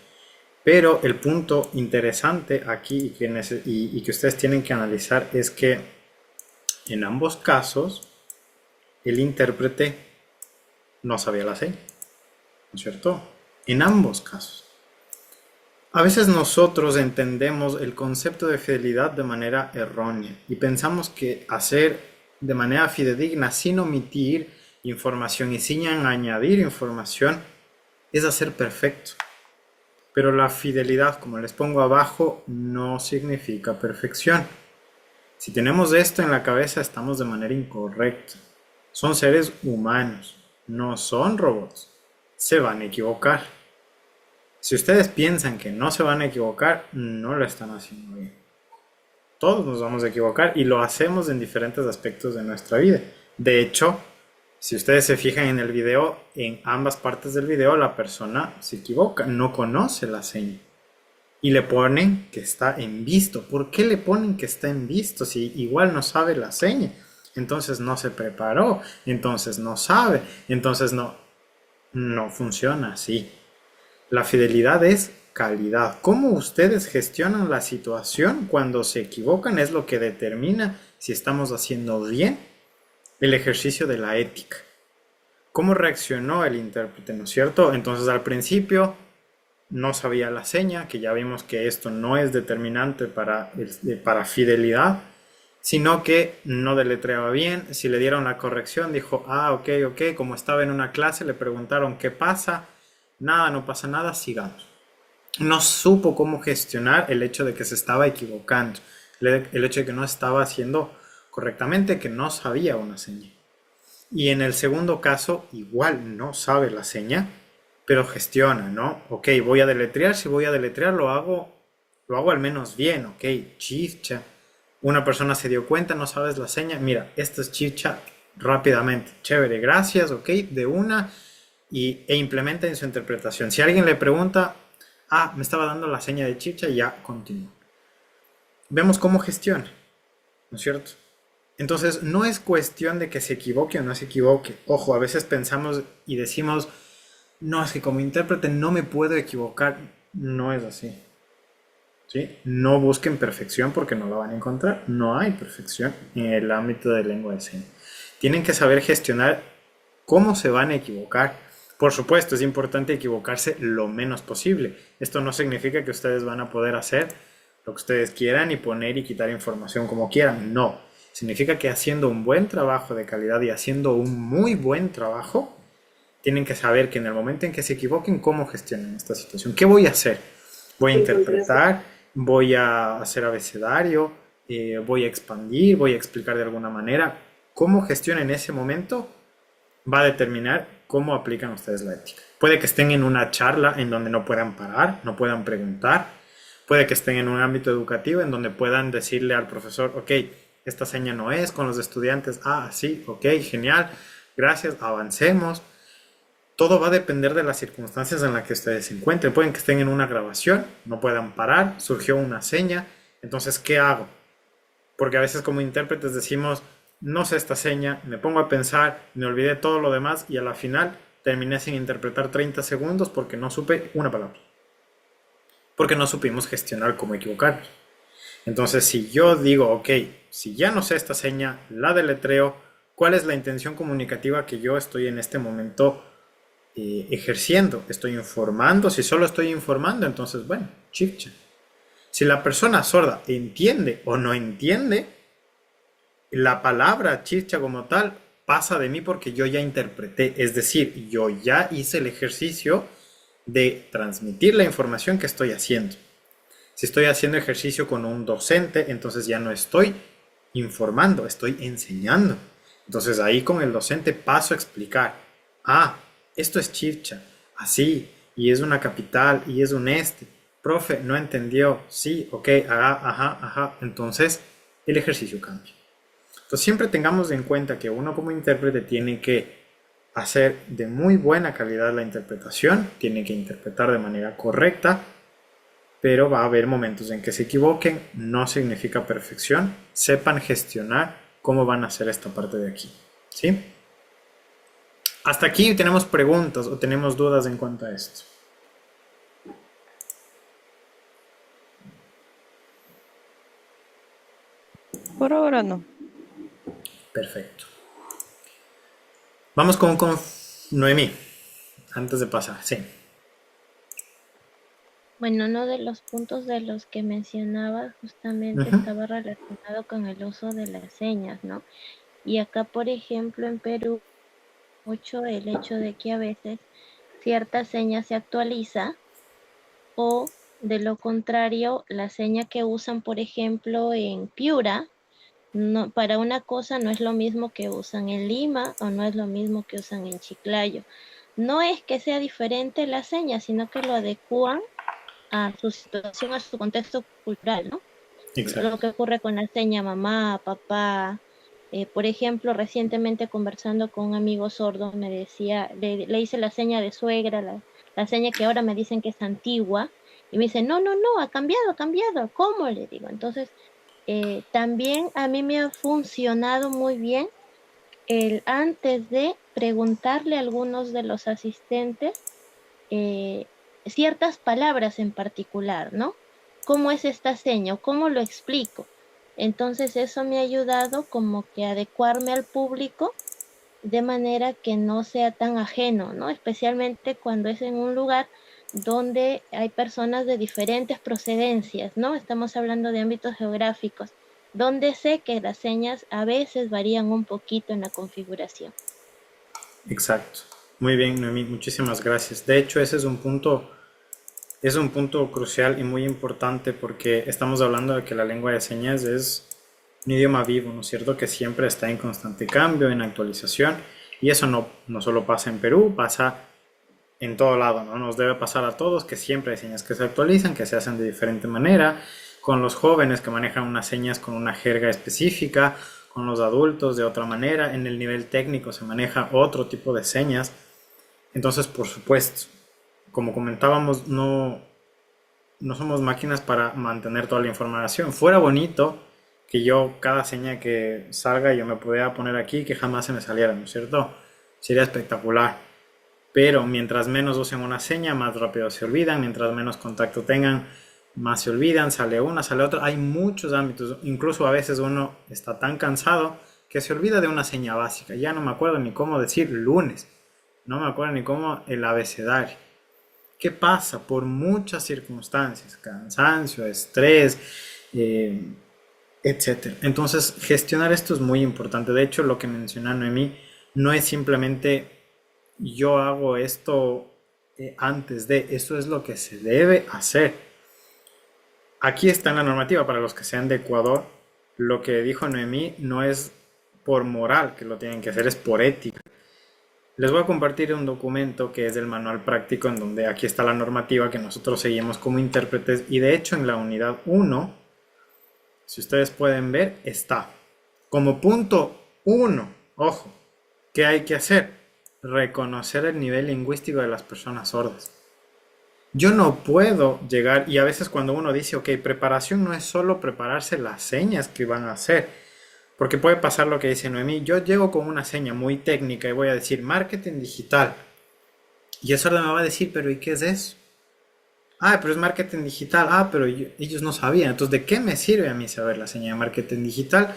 Pero el punto interesante aquí y que ustedes tienen que analizar es que en ambos casos el intérprete no sabía la seña, ¿no es cierto? En ambos casos. A veces nosotros entendemos el concepto de fidelidad de manera errónea y pensamos que hacer de manera fidedigna, sin omitir información y sin añadir información, es hacer perfecto. Pero la fidelidad, como les pongo abajo, no significa perfección. Si tenemos esto en la cabeza, estamos de manera incorrecta. Son seres humanos, no son robots. Se van a equivocar. Si ustedes piensan que no se van a equivocar, no lo están haciendo bien. Todos nos vamos a equivocar y lo hacemos en diferentes aspectos de nuestra vida. De hecho, si ustedes se fijan en el video, en ambas partes del video la persona se equivoca, no conoce la seña. Y le ponen que está en visto. ¿Por qué le ponen que está en visto si igual no sabe la seña? Entonces no se preparó, entonces no sabe, entonces no funciona así. La fidelidad es calidad. Cómo ustedes gestionan la situación cuando se equivocan es lo que determina si estamos haciendo bien el ejercicio de la ética. ¿Cómo reaccionó el intérprete, no es cierto? Entonces al principio no sabía la seña, que ya vimos que esto no es determinante para fidelidad, sino que no deletreaba bien. Si le dieron la corrección, dijo, ok, como estaba en una clase, le preguntaron qué pasa, nada, no pasa nada, sigamos. No supo cómo gestionar el hecho de que se estaba equivocando, el hecho de que no estaba haciendo correctamente, que no sabía una seña. Y en el segundo caso, igual no sabe la seña, pero gestiona, ¿no? Ok, voy a deletrear, si voy a deletrear lo hago al menos bien, ok, chicha. Una persona se dio cuenta, no sabes la seña, mira, esto es chicha rápidamente, chévere, gracias, ok, de una, e implementa en su interpretación. Si alguien le pregunta, me estaba dando la seña de chicha, ya continúa. Vemos cómo gestiona, ¿no es cierto? Entonces, no es cuestión de que se equivoque o no se equivoque. Ojo, a veces pensamos y decimos, no, es que como intérprete no me puedo equivocar. No es así. ¿Sí? No busquen perfección porque no la van a encontrar. No hay perfección en el ámbito de lengua de señas. Tienen que saber gestionar cómo se van a equivocar. Por supuesto, es importante equivocarse lo menos posible. Esto no significa que ustedes van a poder hacer lo que ustedes quieran y poner y quitar información como quieran. No. Significa que haciendo un buen trabajo de calidad y haciendo un muy buen trabajo, tienen que saber que en el momento en que se equivoquen, cómo gestionan esta situación. ¿Qué voy a hacer? Voy a interpretar, voy a hacer abecedario, voy a expandir, voy a explicar de alguna manera. Cómo gestionan en ese momento va a determinar cómo aplican ustedes la ética. Puede que estén en una charla en donde no puedan parar, no puedan preguntar. Puede que estén en un ámbito educativo en donde puedan decirle al profesor, ok, esta seña no es, con los estudiantes, sí, ok, genial, gracias, avancemos. Todo va a depender de las circunstancias en las que ustedes se encuentren. Pueden que estén en una grabación, no puedan parar, surgió una seña, entonces, ¿qué hago? Porque a veces como intérpretes decimos, no sé esta seña, me pongo a pensar, me olvidé todo lo demás y a la final terminé sin interpretar 30 segundos porque no supe una palabra. Porque no supimos gestionar cómo equivocarnos. Entonces, si yo digo, ok, si ya no sé esta seña, la deletreo, ¿cuál es la intención comunicativa que yo estoy en este momento ejerciendo? Estoy informando. Si solo estoy informando, entonces, bueno, chicha. Si la persona sorda entiende o no entiende, la palabra chicha como tal pasa de mí porque yo ya interpreté. Es decir, yo ya hice el ejercicio de transmitir la información que estoy haciendo. Si estoy haciendo ejercicio con un docente, entonces ya no estoy informando, estoy enseñando. Entonces ahí con el docente paso a explicar. Esto es chicha, así, y es una capital, y es un este. Profe, no entendió, sí, ok, ajá. Entonces el ejercicio cambia. Entonces siempre tengamos en cuenta que uno como intérprete tiene que hacer de muy buena calidad la interpretación, tiene que interpretar de manera correcta, pero va a haber momentos en que se equivoquen, no significa perfección, sepan gestionar cómo van a hacer esta parte de aquí, ¿sí? Hasta aquí tenemos preguntas o tenemos dudas en cuanto a esto. Por ahora no. Perfecto. Vamos con Noemí, antes de pasar, sí. Bueno, uno de los puntos de los que mencionaba justamente estaba relacionado con el uso de las señas, ¿no? Y acá, por ejemplo, en Perú, mucho el hecho de que a veces cierta seña se actualiza o de lo contrario, la seña que usan, por ejemplo, en Piura, no, para una cosa no es lo mismo que usan en Lima o no es lo mismo que usan en Chiclayo. No es que sea diferente la seña, sino que lo adecúan a su situación, a su contexto cultural, ¿no? Exacto. Lo que ocurre con la seña mamá, papá. Por ejemplo, recientemente conversando con un amigo sordo, me decía, le hice la seña de suegra, la seña que ahora me dicen que es antigua, y me dice, no, ha cambiado, ¿cómo? Le digo, entonces, también a mí me ha funcionado muy bien el antes de preguntarle a algunos de los asistentes ciertas palabras en particular, ¿no? ¿Cómo es esta seña? ¿Cómo lo explico? Entonces eso me ha ayudado como que a adecuarme al público de manera que no sea tan ajeno, ¿no? Especialmente cuando es en un lugar donde hay personas de diferentes procedencias, ¿no? Estamos hablando de ámbitos geográficos, donde sé que las señas a veces varían un poquito en la configuración. Exacto. Muy bien, Noemí, muchísimas gracias. De hecho, ese es un punto crucial y muy importante porque estamos hablando de que la lengua de señas es un idioma vivo, ¿no es cierto? Que siempre está en constante cambio, en actualización, Y eso no solo pasa en Perú, pasa en todo lado, ¿no? Nos debe pasar a todos que siempre hay señas que se actualizan, que se hacen de diferente manera, con los jóvenes que manejan unas señas con una jerga específica, con los adultos de otra manera, en el nivel técnico se maneja otro tipo de señas. Entonces, por supuesto, como comentábamos, no somos máquinas para mantener toda la información. Fuera bonito que yo, cada seña que salga, yo me pudiera poner aquí, que jamás se me saliera, ¿no es cierto? Sería espectacular. Pero mientras menos usen una seña, más rápido se olvidan. Mientras menos contacto tengan, más se olvidan. Sale una, sale otra. Hay muchos ámbitos. Incluso a veces uno está tan cansado que se olvida de una seña básica. Ya no me acuerdo ni cómo decir lunes. No me acuerdo ni cómo el abecedario. ¿Qué pasa? Por muchas circunstancias. Cansancio, estrés, etc. Entonces, gestionar esto es muy importante. De hecho, lo que menciona Noemí no es simplemente yo hago esto antes de. Esto es lo que se debe hacer. Aquí está en la normativa para los que sean de Ecuador. Lo que dijo Noemí no es por moral que lo tienen que hacer, es por ética. Les voy a compartir un documento que es del manual práctico, en donde aquí está la normativa que nosotros seguimos como intérpretes, y de hecho en la unidad 1, si ustedes pueden ver, está como punto 1, ojo, ¿qué hay que hacer? Reconocer el nivel lingüístico de las personas sordas. Yo no puedo llegar, y a veces cuando uno dice, ok, preparación no es solo prepararse las señas que van a hacer, porque puede pasar lo que dice Noemí. Yo llego con una seña muy técnica y voy a decir marketing digital, y el sordo me va a decir, pero ¿y qué es eso? Ah, pero es marketing digital. Ah, pero ellos no sabían. Entonces, ¿de qué me sirve a mí saber la seña de marketing digital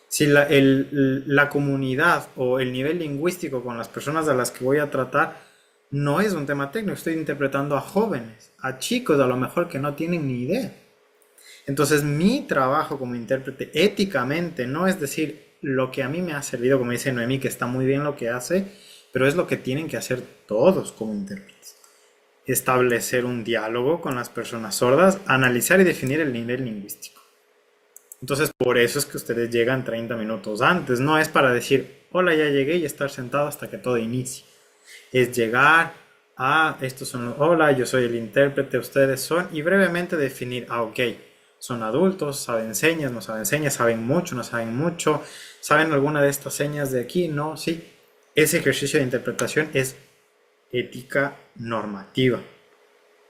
si la comunidad o el nivel lingüístico con las personas a las que voy a tratar no es un tema técnico? Estoy interpretando a jóvenes, a chicos a lo mejor que no tienen ni idea. Entonces, mi trabajo como intérprete éticamente no es decir lo que a mí me ha servido, como dice Noemí, que está muy bien lo que hace, pero es lo que tienen que hacer todos como intérpretes. Establecer un diálogo con las personas sordas, analizar y definir el nivel lingüístico. Entonces, por eso es que ustedes llegan 30 minutos antes. No es para decir, hola, ya llegué, y estar sentado hasta que todo inicie. Es llegar a, estos son los, hola, yo soy el intérprete, ustedes son, y brevemente definir, ok, son adultos, saben señas, no saben señas, saben mucho, no saben mucho, saben alguna de estas señas de aquí, no, sí. Ese ejercicio de interpretación es ética normativa.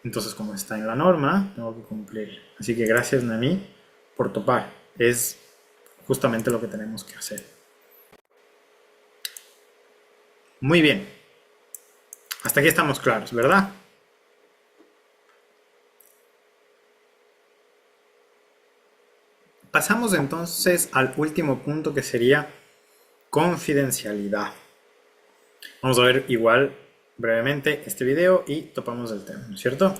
Entonces, como está en la norma, tengo que cumplir. Así que gracias, Nani, por topar. Es justamente lo que tenemos que hacer. Muy bien. Hasta aquí estamos claros, ¿verdad? Pasamos entonces al último punto, que sería confidencialidad. Vamos a ver igual brevemente este video y topamos el tema, ¿no es cierto?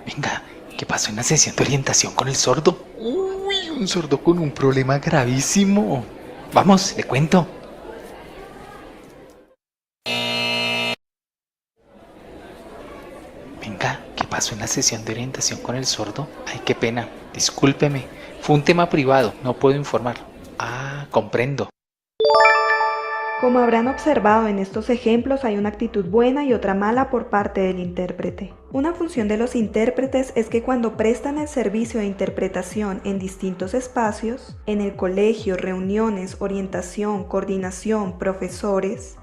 Venga, ¿qué pasó en la sesión de orientación con el sordo? Uy, un sordo con un problema gravísimo. Vamos, le cuento. Venga, ¿qué pasó en la sesión de orientación con el sordo? Ay, qué pena, discúlpeme. Fue un tema privado, no puedo informar. Ah, comprendo. Como habrán observado en estos ejemplos, hay una actitud buena y otra mala por parte del intérprete. Una función de los intérpretes es que cuando prestan el servicio de interpretación en distintos espacios, en el colegio, reuniones, orientación, coordinación, profesores,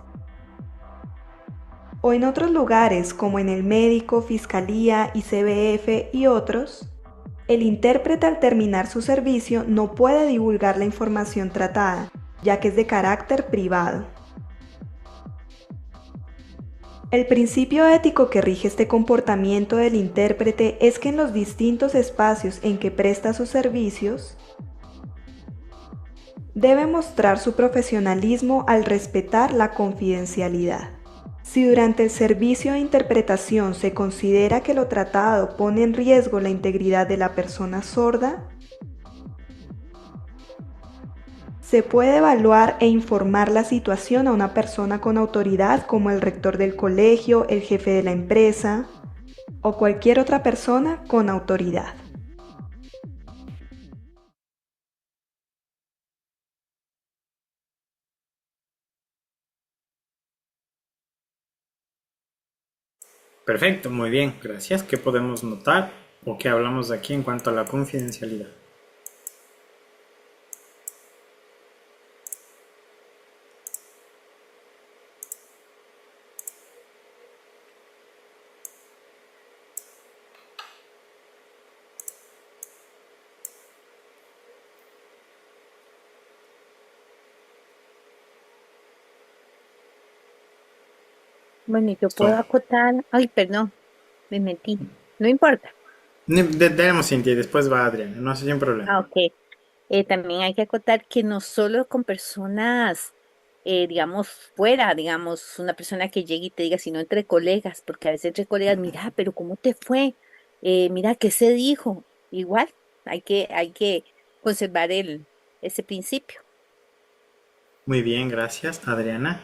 o en otros lugares como en el médico, fiscalía, ICBF y otros, el intérprete al terminar su servicio no puede divulgar la información tratada, ya que es de carácter privado. El principio ético que rige este comportamiento del intérprete es que en los distintos espacios en que presta sus servicios, debe mostrar su profesionalismo al respetar la confidencialidad. Si durante el servicio de interpretación se considera que lo tratado pone en riesgo la integridad de la persona sorda, Se puede evaluar e informar la situación a una persona con autoridad como el rector del colegio, el jefe de la empresa o cualquier otra persona con autoridad. Perfecto, muy bien, gracias. ¿Qué podemos notar o qué hablamos de aquí en cuanto a la confidencialidad? Bueno, yo puedo acotar. Ay, perdón, me metí. No importa. Tenemos Cintia y después va Adriana, no sé, sin problema. Ok. También hay que acotar que no solo con personas, digamos, fuera, digamos, una persona que llegue y te diga, sino entre colegas, porque a veces entre colegas, mira, pero ¿cómo te fue? Mira, ¿qué se dijo? Igual, hay que conservar ese principio. Muy bien, gracias. Adriana.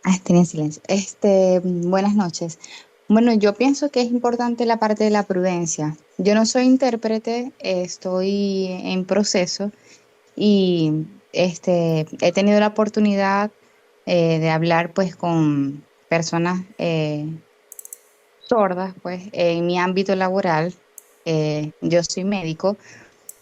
Estoy en silencio. Buenas noches. Bueno, yo pienso que es importante la parte de la prudencia. Yo no soy intérprete, estoy en proceso y he tenido la oportunidad de hablar pues con personas sordas pues en mi ámbito laboral. Yo soy médico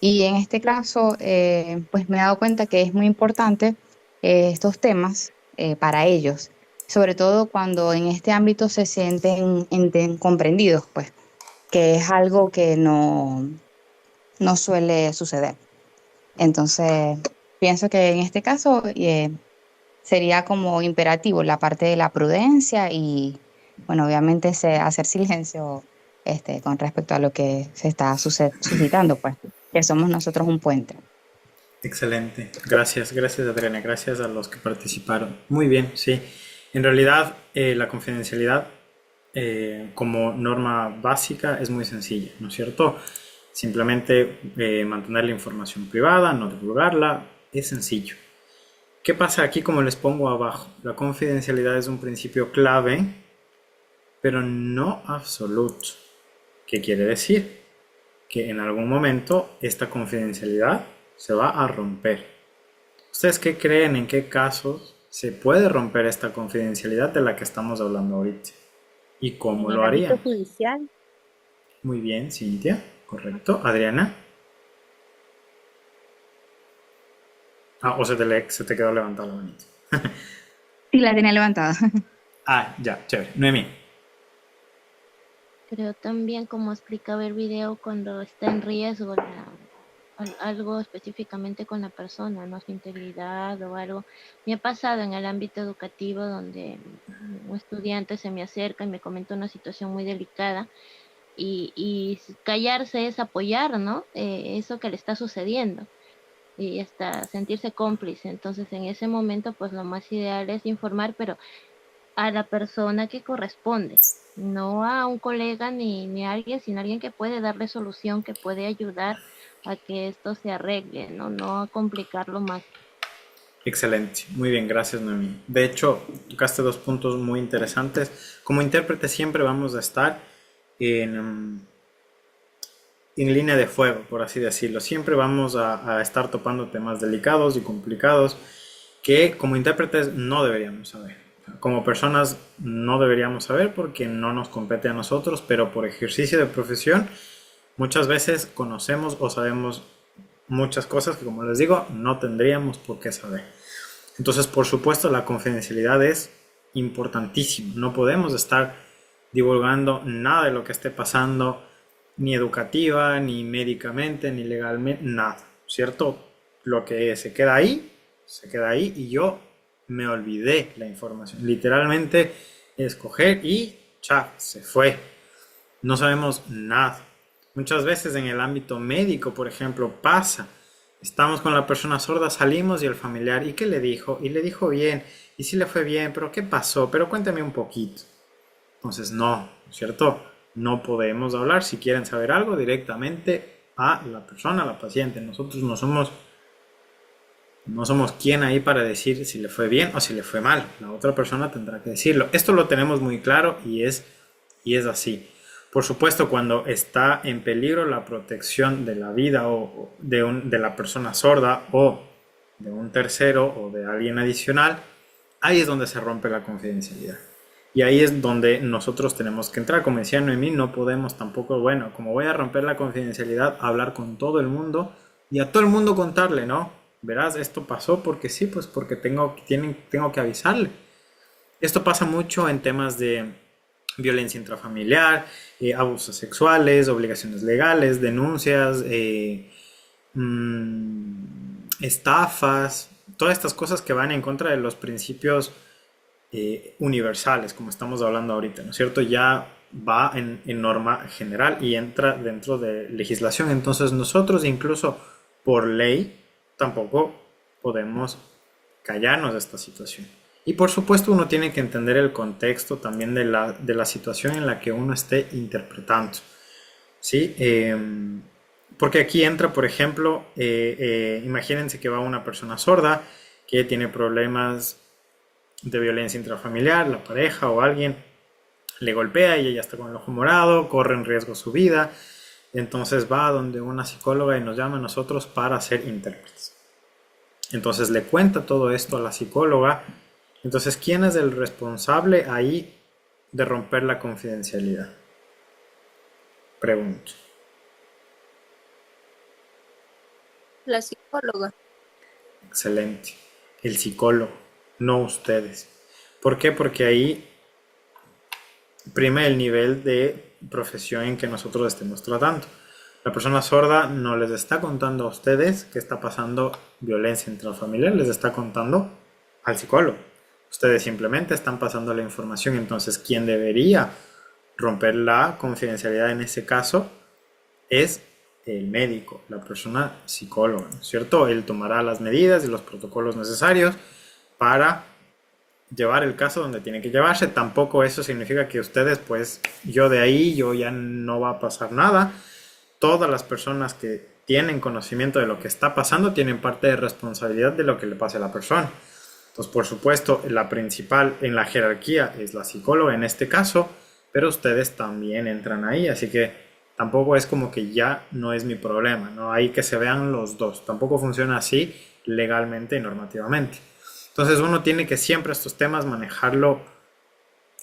y en este caso pues me he dado cuenta que es muy importante estos temas para ellos, sobre todo cuando en este ámbito se sienten comprendidos, pues, que es algo que no suele suceder. Entonces, pienso que en este caso sería como imperativo la parte de la prudencia y, bueno, obviamente hacer silencio con respecto a lo que se está suscitando, pues, que somos nosotros un puente. Excelente, gracias, gracias Adriana, gracias a los que participaron. Muy bien, sí. En realidad, la confidencialidad como norma básica es muy sencilla, ¿no es cierto? Simplemente mantener la información privada, no divulgarla, es sencillo. ¿Qué pasa aquí como les pongo abajo? La confidencialidad es un principio clave, pero no absoluto. ¿Qué quiere decir? Que en algún momento esta confidencialidad se va a romper. ¿Ustedes qué creen? ¿En qué casos se puede romper esta confidencialidad de la que estamos hablando ahorita? ¿Y cómo En lo el ámbito harían? judicial, Muy bien, Cintia, correcto. Adriana. O se te quedó levantada la manita. Sí, la tenía levantada. Ya, chévere. Noemí. Creo también, como explicaba el video, cuando está en riesgo algo específicamente con la persona, ¿no? Su integridad o algo. Me ha pasado en el ámbito educativo donde un estudiante se me acerca y me comenta una situación muy delicada y callarse es apoyar, ¿no? Eso que le está sucediendo y hasta sentirse cómplice. Entonces, en ese momento, pues lo más ideal es informar, pero a la persona que corresponde, no a un colega ni a alguien, sino a alguien que puede darle solución, que puede ayudar a que esto se arregle, no a complicarlo más. Excelente, muy bien, gracias Noemí. De hecho, tocaste dos puntos muy interesantes. Como intérprete siempre vamos a estar en línea de fuego, por así decirlo. Siempre vamos a estar topando temas delicados y complicados que como intérpretes no deberíamos saber. Como personas no deberíamos saber porque no nos compete a nosotros, pero por ejercicio de profesión muchas veces conocemos o sabemos muchas cosas que, como les digo, no tendríamos por qué saber. Entonces, por supuesto, la confidencialidad es importantísima. No podemos estar divulgando nada de lo que esté pasando, ni educativa, ni médicamente, ni legalmente, nada, ¿cierto? Lo que se queda ahí y yo me olvidé la información. Literalmente, escoger y se fue. No sabemos nada. Muchas veces en el ámbito médico, por ejemplo, pasa. Estamos con la persona sorda, salimos y el familiar, ¿y qué le dijo? Y le dijo bien, y sí le fue bien, pero ¿qué pasó? Pero cuéntame un poquito. Entonces, no, ¿cierto? No podemos hablar. Si quieren saber algo, directamente a la persona, a la paciente. Nosotros no somos quien ahí para decir si le fue bien o si le fue mal. La otra persona tendrá que decirlo. Esto lo tenemos muy claro y es así. Por supuesto, cuando está en peligro la protección de la vida o de la persona sorda o de un tercero o de alguien adicional, ahí es donde se rompe la confidencialidad. Y ahí es donde nosotros tenemos que entrar. Como decía Noemí, no podemos tampoco, bueno, como voy a romper la confidencialidad, hablar con todo el mundo y a todo el mundo contarle, ¿no? Verás, esto pasó porque sí, pues porque tengo que avisarle. Esto pasa mucho en temas de violencia intrafamiliar, abusos sexuales, obligaciones legales, denuncias, estafas, todas estas cosas que van en contra de los principios universales, como estamos hablando ahorita, ¿no es cierto? Ya va en norma general y entra dentro de legislación. Entonces nosotros incluso por ley tampoco podemos callarnos de esta situación. Y por supuesto uno tiene que entender el contexto también de la situación en la que uno esté interpretando, ¿sí? Porque aquí entra, por ejemplo, imagínense que va una persona sorda que tiene problemas de violencia intrafamiliar, la pareja o alguien le golpea y ella está con el ojo morado, corre en riesgo su vida, entonces va donde una psicóloga y nos llama a nosotros para ser intérpretes. Entonces le cuenta todo esto a la psicóloga. Entonces, ¿quién es el responsable ahí de romper la confidencialidad? Pregunto. La psicóloga. Excelente. El psicólogo, no ustedes. ¿Por qué? Porque ahí prima el nivel de profesión en que nosotros estemos tratando. La persona sorda no les está contando a ustedes que está pasando violencia intrafamiliar, les está contando al psicólogo. Ustedes simplemente están pasando la información. Entonces, quien debería romper la confidencialidad en ese caso es el médico, la persona psicóloga, ¿no es cierto? Él tomará las medidas y los protocolos necesarios para llevar el caso donde tiene que llevarse. Tampoco eso significa que ustedes, pues, yo ya no va a pasar nada. Todas las personas que tienen conocimiento de lo que está pasando tienen parte de responsabilidad de lo que le pase a la persona. Entonces, por supuesto, la principal en la jerarquía es la psicóloga en este caso, pero ustedes también entran ahí, así que tampoco es como que ya no es mi problema, ¿no? Hay que se vean los dos. Tampoco funciona así legalmente y normativamente. Entonces, uno tiene que siempre estos temas manejarlo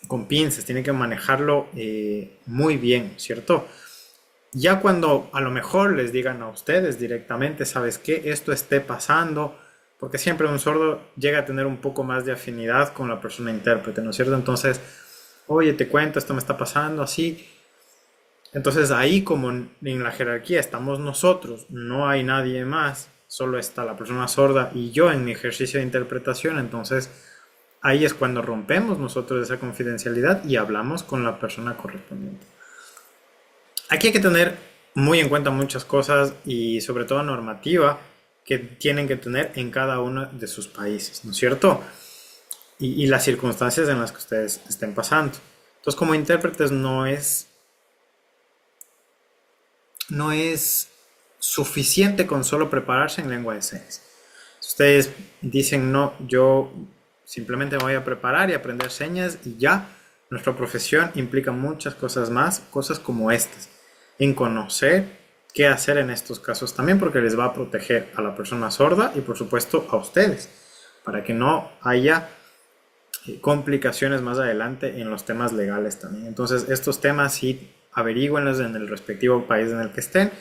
con pinzas, tiene que manejarlo muy bien, ¿cierto? Ya cuando a lo mejor les digan a ustedes directamente, ¿sabes qué? Esto esté pasando, porque siempre un sordo llega a tener un poco más de afinidad con la persona intérprete, ¿no es cierto? Entonces, oye, te cuento, esto me está pasando, así. Entonces ahí, como en la jerarquía estamos nosotros, no hay nadie más, solo está la persona sorda y yo en mi ejercicio de interpretación, entonces ahí es cuando rompemos nosotros esa confidencialidad y hablamos con la persona correspondiente. Aquí hay que tener muy en cuenta muchas cosas y sobre todo normativa que tienen que tener en cada uno de sus países, ¿no es cierto? Y las circunstancias en las que ustedes estén pasando. Entonces, como intérpretes no es suficiente con solo prepararse en lengua de señas. Si ustedes dicen, no, yo simplemente me voy a preparar y aprender señas y ya, nuestra profesión implica muchas cosas más, cosas como estas, en conocer qué hacer en estos casos también, porque les va a proteger a la persona sorda y por supuesto a ustedes, para que no haya complicaciones más adelante en los temas legales también. Entonces, estos temas sí averígüenlos en el respectivo país en el que estén.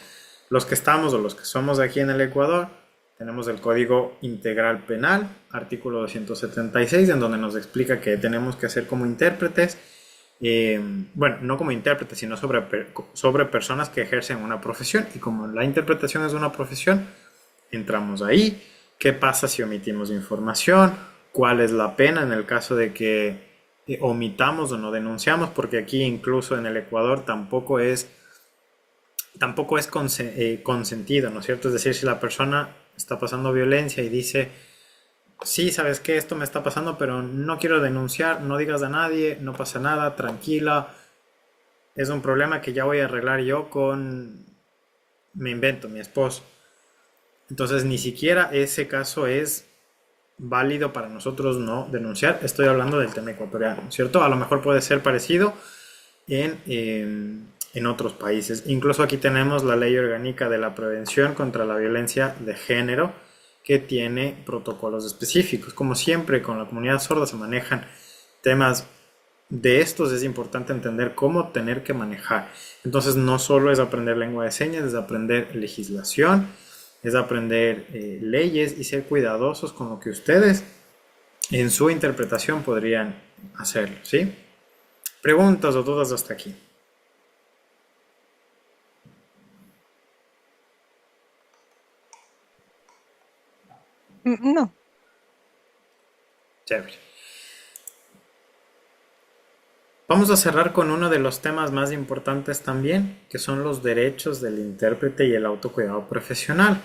Los que estamos o los que somos aquí en el Ecuador, tenemos el Código Integral Penal, artículo 276, en donde nos explica que tenemos que hacer como intérpretes, bueno, no como intérpretes, sino sobre personas que ejercen una profesión. Y como la interpretación es una profesión, entramos ahí. ¿Qué pasa si omitimos información? ¿Cuál es la pena en el caso de que omitamos o no denunciamos? Porque aquí incluso en el Ecuador tampoco es consentido, ¿no es cierto? Es decir, si la persona está pasando violencia y dice, sí, ¿sabes qué? Esto me está pasando, pero no quiero denunciar, no digas a nadie, no pasa nada, tranquila. es un problema que ya voy a arreglar yo con, me invento, mi esposo. Entonces ni siquiera ese caso es válido para nosotros no denunciar. Estoy hablando del tema ecuatoriano, ¿cierto? A lo mejor puede ser parecido en otros países. Incluso aquí tenemos la Ley Orgánica de la Prevención contra la Violencia de Género, que tiene protocolos específicos. Como siempre, con la comunidad sorda se manejan temas de estos, es importante entender cómo tener que manejar. Entonces no solo es aprender lengua de señas, es aprender legislación, es aprender leyes y ser cuidadosos con lo que ustedes en su interpretación podrían hacerlo, ¿sí? ¿Preguntas o dudas hasta aquí? No. Chévere. Vamos a cerrar con uno de los temas más importantes también, que son los derechos del intérprete y el autocuidado profesional.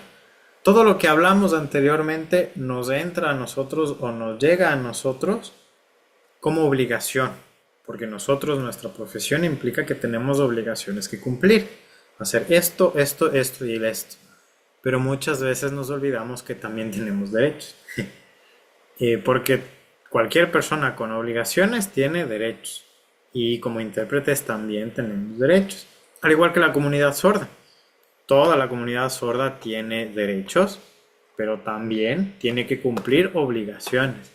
Todo lo que hablamos anteriormente nos entra a nosotros o nos llega a nosotros como obligación, porque nosotros, nuestra profesión implica que tenemos obligaciones que cumplir, hacer esto, esto, esto y esto. Pero muchas veces nos olvidamos que también tenemos derechos, porque cualquier persona con obligaciones tiene derechos. Y como intérpretes también tenemos derechos, al igual que la comunidad sorda. Toda la comunidad sorda tiene derechos, pero también tiene que cumplir obligaciones.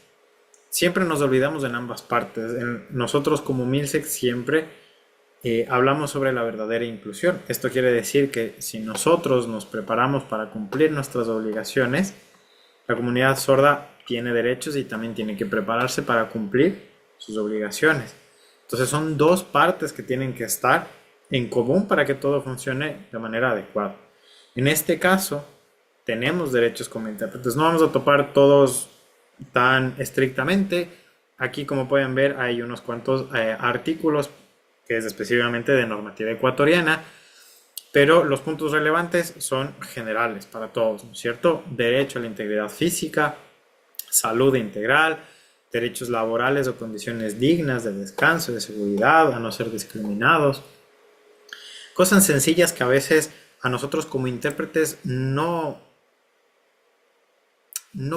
Siempre nos olvidamos en ambas partes. Nosotros como MILSEC siempre hablamos sobre la verdadera inclusión. Esto quiere decir que si nosotros nos preparamos para cumplir nuestras obligaciones, la comunidad sorda tiene derechos y también tiene que prepararse para cumplir sus obligaciones. Entonces son dos partes que tienen que estar en común para que todo funcione de manera adecuada. En este caso, tenemos derechos como intérpretes. No vamos a topar todos tan estrictamente. Aquí, como pueden ver, hay unos cuantos artículos que es específicamente de normativa ecuatoriana, pero los puntos relevantes son generales para todos, ¿no es cierto? Derecho a la integridad física, salud integral, derechos laborales o condiciones dignas de descanso, de seguridad, a no ser discriminados. Cosas sencillas que a veces a nosotros como intérpretes no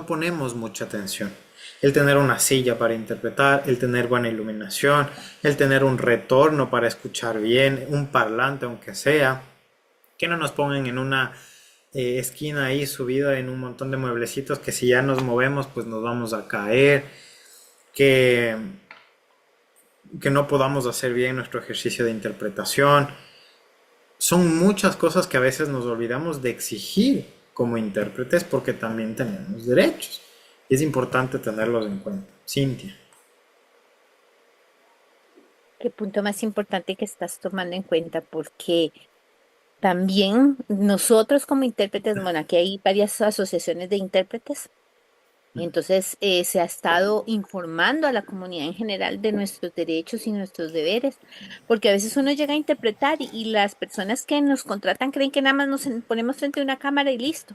ponemos mucha atención. El tener una silla para interpretar, el tener buena iluminación, el tener un retorno para escuchar bien, un parlante aunque sea, que no nos pongan en una esquina ahí subida en un montón de mueblecitos que si ya nos movemos pues nos vamos a caer, que no podamos hacer bien nuestro ejercicio de interpretación. Son muchas cosas que a veces nos olvidamos de exigir como intérpretes porque también tenemos derechos. Y es importante tenerlos en cuenta. Cintia. Qué punto más importante que estás tomando en cuenta, porque también nosotros como intérpretes, bueno, aquí hay varias asociaciones de intérpretes. Entonces se ha estado informando a la comunidad en general de nuestros derechos y nuestros deberes, porque a veces uno llega a interpretar y las personas que nos contratan creen que nada más nos ponemos frente a una cámara y listo,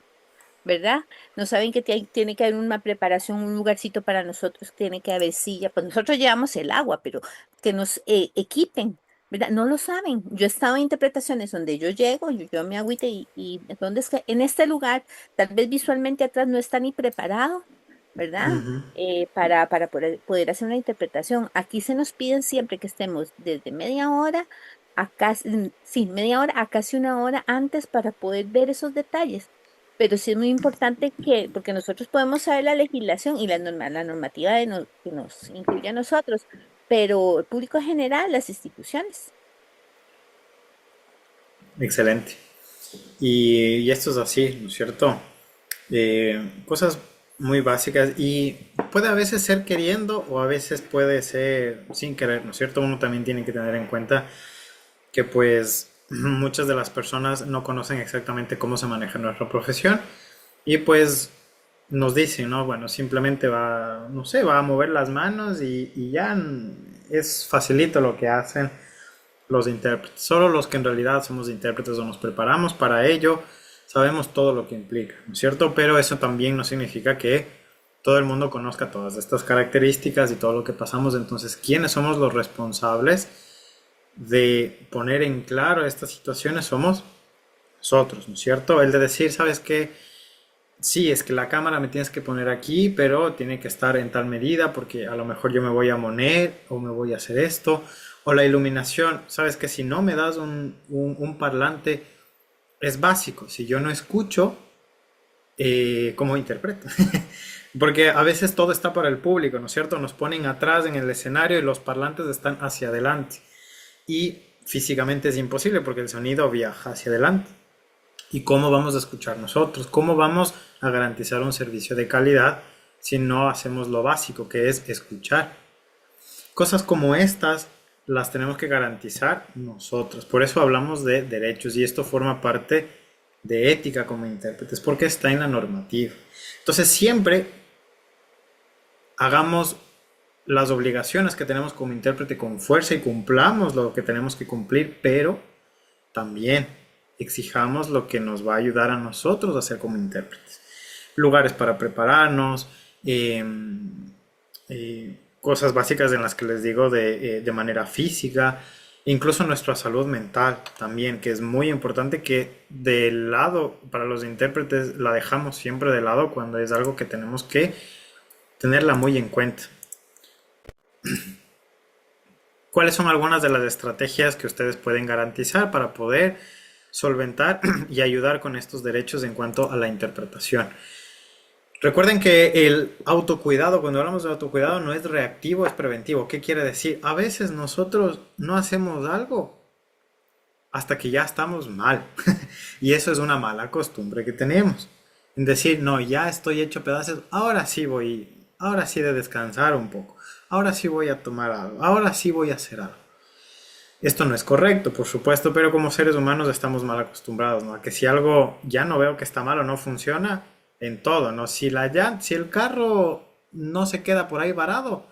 ¿verdad? No saben que tiene que haber una preparación, un lugarcito para nosotros, tiene que haber silla, pues nosotros llevamos el agua, pero que nos equipen, ¿verdad? No lo saben. Yo he estado en interpretaciones donde yo llego, yo llevo mi agüita y ¿dónde es que? En este lugar, tal vez visualmente atrás no está ni preparado, ¿verdad? Para poder hacer una interpretación. Aquí se nos piden siempre que estemos desde media hora a casi, sí, media hora a casi una hora antes para poder ver esos detalles. Pero sí es muy importante porque nosotros podemos saber la legislación y la normativa que nos incluye a nosotros, pero el público en general, las instituciones. Excelente. Y esto es así, ¿no es cierto? Cosas muy básicas y puede a veces ser queriendo o a veces puede ser sin querer, ¿no es cierto? Uno también tiene que tener en cuenta que pues muchas de las personas no conocen exactamente cómo se maneja nuestra profesión y pues nos dicen, ¿no? Bueno, simplemente va, no sé, va a mover las manos y ya es facilito lo que hacen los intérpretes. Solo los que en realidad somos intérpretes o nos preparamos para ello sabemos todo lo que implica, ¿no es cierto? Pero eso también no significa que todo el mundo conozca todas estas características y todo lo que pasamos. Entonces, ¿quiénes somos los responsables de poner en claro estas situaciones somos nosotros, ¿no es cierto? El de decir, ¿sabes qué? Sí, es que la cámara me tienes que poner aquí, pero tiene que estar en tal medida porque a lo mejor yo me voy a moner o me voy a hacer esto. O la iluminación, ¿sabes que si no me das un parlante es básico? Si yo no escucho, ¿cómo interpreto? Porque a veces todo está para el público, ¿no es cierto? Nos ponen atrás en el escenario y los parlantes están hacia adelante. Y físicamente es imposible porque el sonido viaja hacia adelante. ¿Y cómo vamos a escuchar nosotros? ¿Cómo vamos a garantizar un servicio de calidad si no hacemos lo básico, que es escuchar? Cosas como estas las tenemos que garantizar nosotros. Por eso hablamos de derechos y esto forma parte de ética como intérpretes, porque está en la normativa. Entonces siempre hagamos las obligaciones que tenemos como intérprete con fuerza y cumplamos lo que tenemos que cumplir, pero también exijamos lo que nos va a ayudar a nosotros a ser como intérpretes. Lugares para prepararnos, cosas básicas en las que les digo de manera física, incluso nuestra salud mental también, que es muy importante, que de lado para los intérpretes la dejamos siempre de lado cuando es algo que tenemos que tenerla muy en cuenta. ¿Cuáles son algunas de las estrategias que ustedes pueden garantizar para poder solventar y ayudar con estos derechos en cuanto a la interpretación? Recuerden que el autocuidado, cuando hablamos de autocuidado, no es reactivo, es preventivo. ¿Qué quiere decir? A veces nosotros no hacemos algo hasta que ya estamos mal. Y eso es una mala costumbre que tenemos. En decir, no, ya estoy hecho pedazos, ahora sí de descansar un poco. Ahora sí voy a tomar algo. Ahora sí voy a hacer algo. Esto no es correcto, por supuesto, pero como seres humanos estamos mal acostumbrados, ¿no? A que si algo ya no veo que está mal o no funciona, en todo, ¿no? Si el carro no se queda por ahí varado,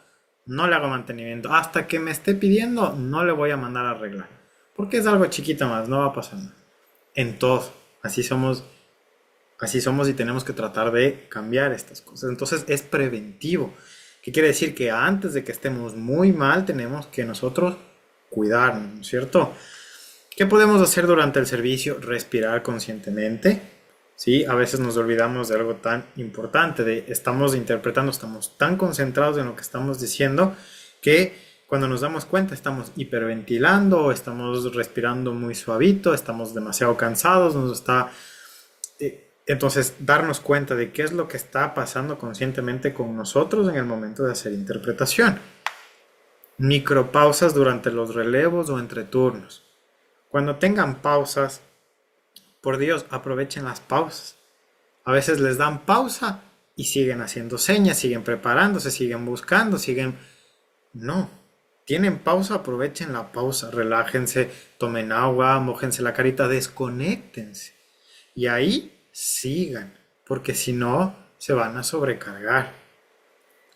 no le hago mantenimiento. Hasta que me esté pidiendo, no le voy a mandar a arreglar. Porque es algo chiquito más, no va a pasar nada. En todo. Así somos y tenemos que tratar de cambiar estas cosas. Entonces es preventivo. ¿Qué quiere decir? Que antes de que estemos muy mal, tenemos que nosotros cuidarnos, ¿no es cierto? ¿Qué podemos hacer durante el servicio? Respirar conscientemente. ¿Sí? A veces nos olvidamos de algo tan importante, estamos interpretando, estamos tan concentrados en lo que estamos diciendo que cuando nos damos cuenta estamos hiperventilando, estamos respirando muy suavito, estamos demasiado cansados, entonces darnos cuenta de qué es lo que está pasando conscientemente con nosotros en el momento de hacer interpretación. Micropausas durante los relevos o entre turnos. Cuando tengan pausas, por Dios, aprovechen las pausas. A veces les dan pausa y siguen haciendo señas, siguen preparándose, siguen buscando, No, tienen pausa, aprovechen la pausa, relájense, tomen agua, mójense la carita, desconéctense. Y ahí sigan, porque si no, se van a sobrecargar.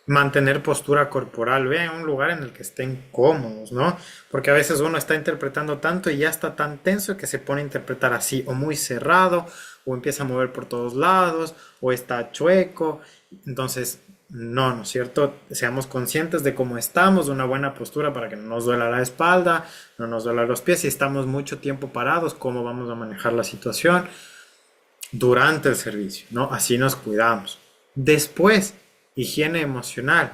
Mantener postura corporal, vean un lugar en el que estén cómodos, ¿no? Porque a veces uno está interpretando tanto y ya está tan tenso que se pone a interpretar así, o muy cerrado, o empieza a mover por todos lados, o está chueco. Entonces, ¿no es cierto? Seamos conscientes de cómo estamos, de una buena postura para que no nos duela la espalda, no nos duela los pies. Si estamos mucho tiempo parados, ¿cómo vamos a manejar la situación durante el servicio, ¿no? Así nos cuidamos. Después, higiene emocional.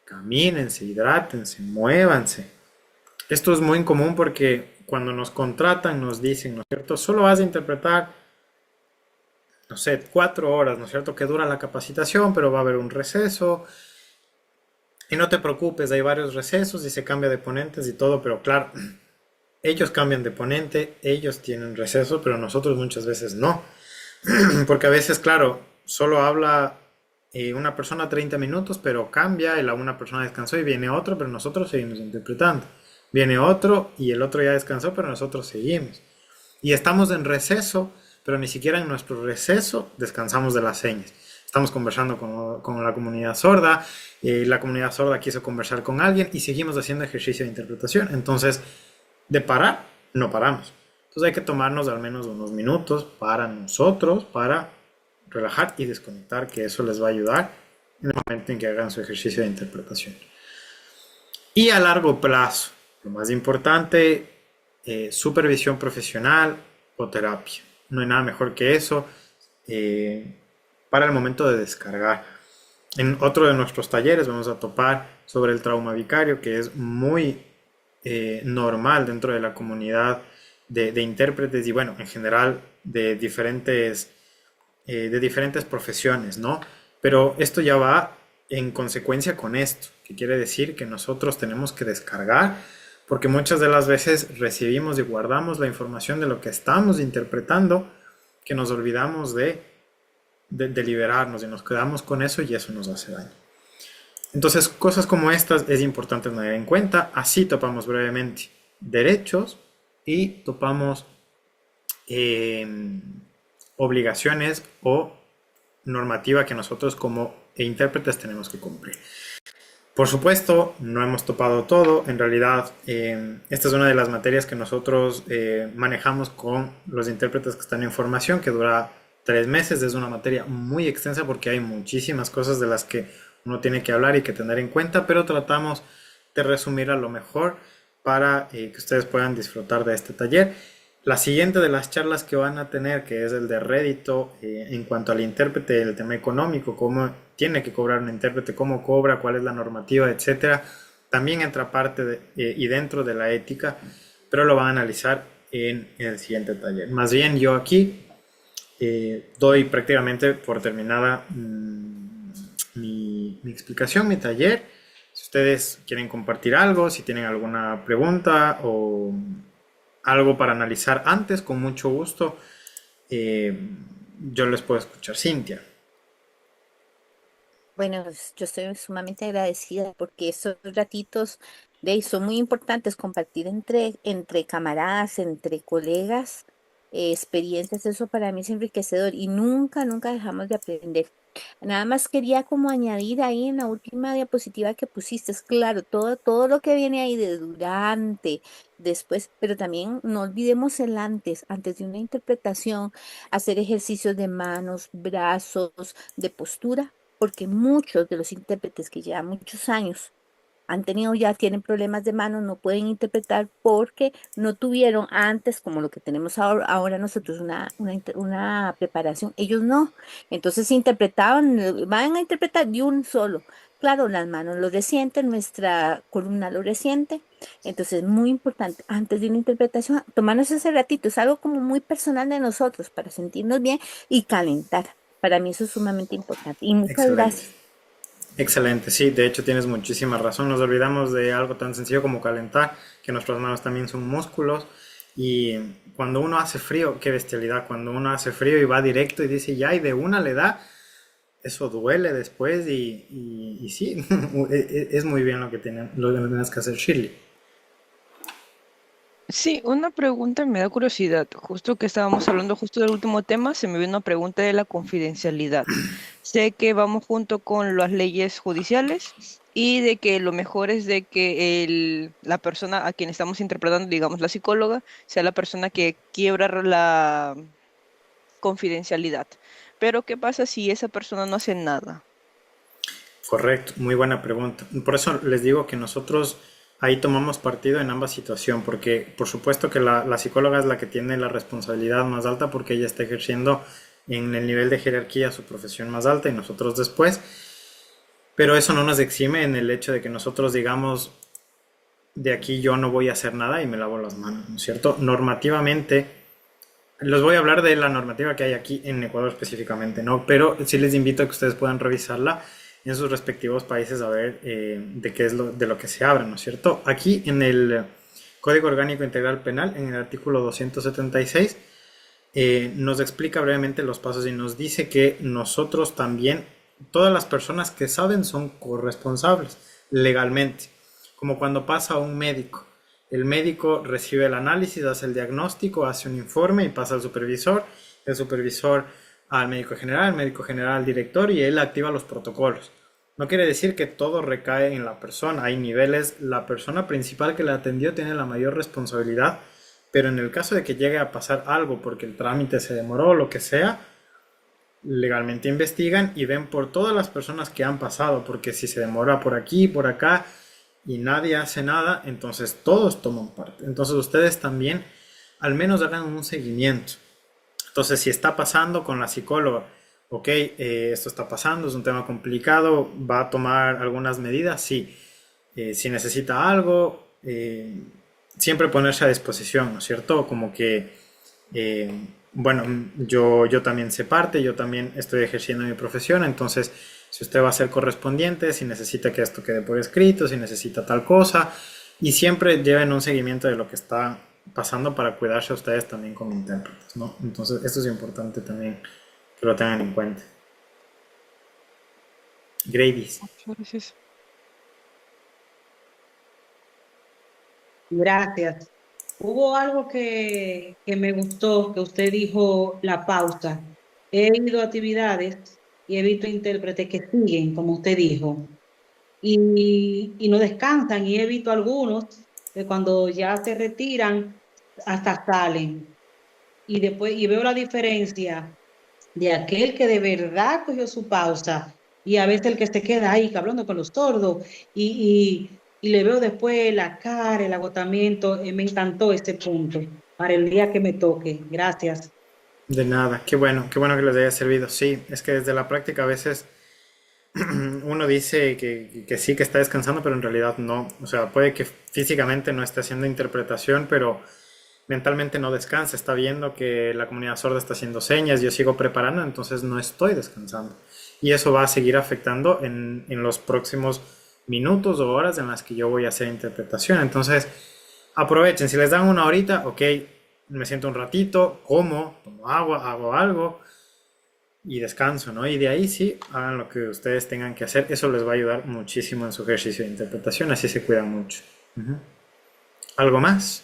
Camínense, hidrátense, muévanse. Esto es muy común porque cuando nos contratan nos dicen, ¿no es cierto? Solo vas a interpretar, no sé, 4 horas, ¿no es cierto? Que dura la capacitación, pero va a haber un receso. Y no te preocupes, hay varios recesos y se cambia de ponentes y todo, pero claro, ellos cambian de ponente, ellos tienen receso, pero nosotros muchas veces no. Porque a veces, claro, solo habla una persona 30 minutos, pero cambia, y una persona descansó y viene otro, pero nosotros seguimos interpretando. Viene otro y el otro ya descansó, pero nosotros seguimos. Y estamos en receso, pero ni siquiera en nuestro receso descansamos de las señas. Estamos conversando con la comunidad sorda, la comunidad sorda quiso conversar con alguien y seguimos haciendo ejercicio de interpretación. Entonces, de parar, no paramos. Entonces hay que tomarnos al menos unos minutos para nosotros, para relajar y desconectar, que eso les va a ayudar en el momento en que hagan su ejercicio de interpretación. Y a largo plazo, lo más importante, supervisión profesional o terapia. No hay nada mejor que eso para el momento de descargar. En otro de nuestros talleres vamos a topar sobre el trauma vicario, que es muy normal dentro de la comunidad de intérpretes y bueno, en general de diferentes profesiones, ¿no? Pero esto ya va en consecuencia con esto, que quiere decir que nosotros tenemos que descargar, porque muchas de las veces recibimos y guardamos la información de lo que estamos interpretando, que nos olvidamos de liberarnos y nos quedamos con eso y eso nos hace daño. Entonces, cosas como estas es importante tener en cuenta. Así topamos brevemente derechos y topamos obligaciones o normativa que nosotros como intérpretes tenemos que cumplir. Por supuesto, no hemos topado todo. En realidad, esta es una de las materias que nosotros manejamos con los intérpretes que están en formación, que dura 3 meses. Es una materia muy extensa porque hay muchísimas cosas de las que uno tiene que hablar y que tener en cuenta, pero tratamos de resumir a lo mejor para que ustedes puedan disfrutar de este taller. La siguiente de las charlas que van a tener, que es el de rédito, en cuanto al intérprete, el tema económico, cómo tiene que cobrar un intérprete, cómo cobra, cuál es la normativa, etcétera, también entra parte y dentro de la ética, pero lo van a analizar en el siguiente taller. Más bien yo aquí doy prácticamente por terminada mi explicación, mi taller. Si ustedes quieren compartir algo, si tienen alguna pregunta o algo para analizar antes, con mucho gusto, yo les puedo escuchar. Cintia. Bueno, yo estoy sumamente agradecida porque esos ratitos de ahí son muy importantes, compartir entre camaradas, entre colegas, experiencias, eso para mí es enriquecedor y nunca, nunca dejamos de aprender. Nada más quería como añadir ahí en la última diapositiva que pusiste, es claro, todo lo que viene ahí de durante, después, pero también no olvidemos el antes de una interpretación, hacer ejercicios de manos, brazos, de postura, porque muchos de los intérpretes que llevan muchos años tienen problemas de manos, no pueden interpretar porque no tuvieron antes, como lo que tenemos ahora nosotros, una preparación. Ellos no. Entonces interpretaban, van a interpretar de un solo. Claro, las manos lo resienten, nuestra columna lo resiente. Entonces, muy importante, antes de una interpretación, tomarnos ese ratito, es algo como muy personal de nosotros para sentirnos bien y calentar. Para mí eso es sumamente importante. Y muchas gracias. Excelente, sí, de hecho tienes muchísima razón. Nos olvidamos de algo tan sencillo como calentar, que nuestras manos también son músculos. Y cuando uno hace frío, qué bestialidad, cuando uno hace frío y va directo y dice ya, y de una le da, eso duele después. Y sí, es muy bien lo que tienes que hacer, Shirley. Sí, una pregunta me da curiosidad. Justo que estábamos hablando justo del último tema, se me vino una pregunta de la confidencialidad. Sé que vamos junto con las leyes judiciales y de que lo mejor es de que la persona a quien estamos interpretando, digamos la psicóloga, sea la persona que quiebra la confidencialidad. Pero ¿qué pasa si esa persona no hace nada? Correcto, muy buena pregunta. Por eso les digo que nosotros ahí tomamos partido en ambas situaciones, porque por supuesto que la psicóloga es la que tiene la responsabilidad más alta porque ella está ejerciendo en el nivel de jerarquía su profesión más alta y nosotros después, pero eso no nos exime en el hecho de que nosotros digamos, de aquí yo no voy a hacer nada y me lavo las manos, ¿no es cierto? Normativamente, les voy a hablar de la normativa que hay aquí en Ecuador específicamente, ¿no? Pero sí les invito a que ustedes puedan revisarla en sus respectivos países a ver de qué es de lo que se habla, ¿no es cierto? Aquí en el Código Orgánico Integral Penal, en el artículo 276, nos explica brevemente los pasos y nos dice que nosotros también, todas las personas que saben son corresponsables legalmente, como cuando pasa a un médico. El médico recibe el análisis, hace el diagnóstico, hace un informe y pasa al supervisor, el supervisor al médico general, el médico general al director y él activa los protocolos. No quiere decir que todo recae en la persona, hay niveles, la persona principal que la atendió tiene la mayor responsabilidad, pero en el caso de que llegue a pasar algo porque el trámite se demoró o lo que sea, legalmente investigan y ven por todas las personas que han pasado, porque si se demora por aquí, por acá, y nadie hace nada, entonces todos toman parte. Entonces ustedes también al menos hagan un seguimiento. Entonces si está pasando con la psicóloga, ok, esto está pasando, es un tema complicado, va a tomar algunas medidas, sí. Si necesita algo, siempre ponerse a disposición, ¿no es cierto? Como que, eh, bueno, yo también sé parte, yo también estoy ejerciendo mi profesión, entonces si usted va a ser correspondiente, si necesita que esto quede por escrito, si necesita tal cosa, y siempre lleven un seguimiento de lo que está pasando para cuidarse a ustedes también como intérpretes, ¿no? Entonces esto es importante también que lo tengan en cuenta. Gravis. Gracias. Gracias. Hubo algo que me gustó, que usted dijo, la pausa. He ido a actividades y he visto intérpretes que siguen, como usted dijo, y no descansan, y he visto algunos que cuando ya se retiran, hasta salen. Y después, y veo la diferencia de aquel que de verdad cogió su pausa y a veces el que se queda ahí hablando con los sordos y le veo después la cara, el agotamiento. Me encantó este punto para el día que me toque. Gracias. De nada, qué bueno que les haya servido. Sí, es que desde la práctica a veces uno dice que sí, que está descansando, pero en realidad no. O sea, puede que físicamente no esté haciendo interpretación, pero mentalmente no descansa. Está viendo que la comunidad sorda está haciendo señas, yo sigo preparando, entonces no estoy descansando. Y eso va a seguir afectando en los próximos minutos o horas en las que yo voy a hacer interpretación. Entonces, aprovechen, si les dan una horita, ok, me siento un ratito, como, tomo agua, hago algo y descanso, ¿no? Y de ahí sí, hagan lo que ustedes tengan que hacer. Eso les va a ayudar muchísimo en su ejercicio de interpretación, así se cuidan mucho. Ujú. ¿Algo más?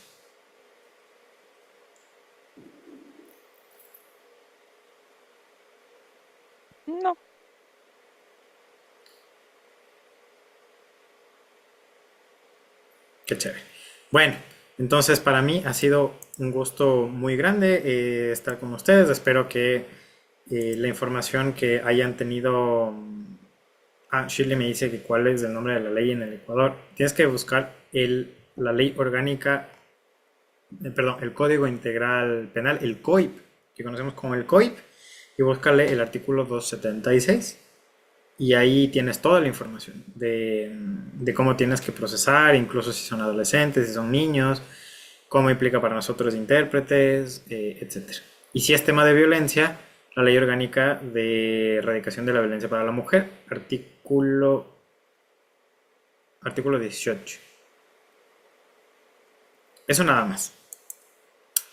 No. Qué chévere. Bueno, entonces para mí ha sido un gusto muy grande estar con ustedes. Espero que la información que hayan tenido... Ah, Shirley me dice que cuál es el nombre de la ley en el Ecuador. Tienes que buscar la ley orgánica, perdón, el Código Integral Penal, el COIP, que conocemos como el COIP, y búscale el artículo 276. Y ahí tienes toda la información de cómo tienes que procesar, incluso si son adolescentes, si son niños, cómo implica para nosotros intérpretes, etc. Y si es tema de violencia, la Ley Orgánica de Erradicación de la Violencia para la Mujer, artículo 18. Eso nada más.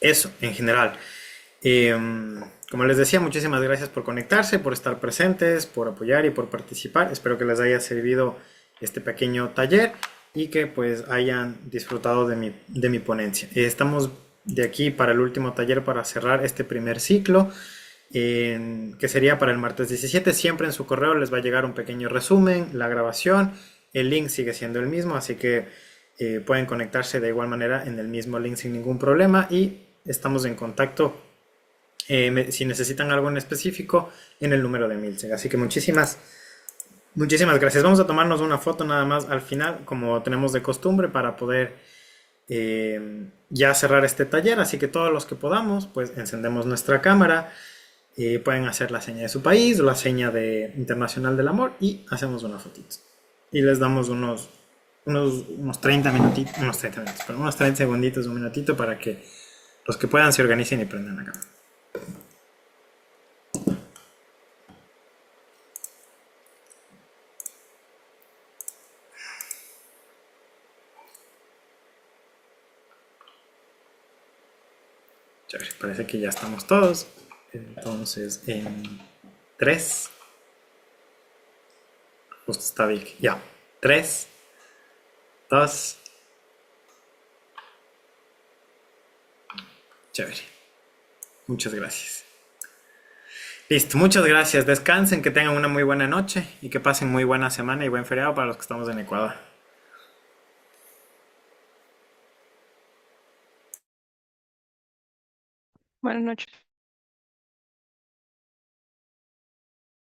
Eso, en general. Como les decía, muchísimas gracias por conectarse, por estar presentes, por apoyar y por participar. Espero que les haya servido este pequeño taller y que pues hayan disfrutado de mi ponencia. Estamos de aquí para el último taller para cerrar este primer ciclo, que sería para el martes 17. Siempre en su correo les va a llegar un pequeño resumen, la grabación, el link sigue siendo el mismo, así que pueden conectarse de igual manera en el mismo link sin ningún problema y estamos en contacto si necesitan algo en específico en el número de Milseg. Así que muchísimas gracias. Vamos a tomarnos una foto nada más al final, como tenemos de costumbre, para poder ya cerrar este taller. Así que todos los que podamos, pues encendemos nuestra cámara. Pueden hacer la seña de su país o la seña internacional del amor y hacemos una fotito. Y les damos unos 30 minutitos, unos 30 segunditos, un minutito para que los que puedan se organicen y prendan la cámara. Chévere, parece que ya estamos todos. Entonces, en 3. Justo está Vic. Ya. 3, 2. Chévere. Muchas gracias. Listo, muchas gracias. Descansen, que tengan una muy buena noche y que pasen muy buena semana y buen feriado para los que estamos en Ecuador. Buenas noches.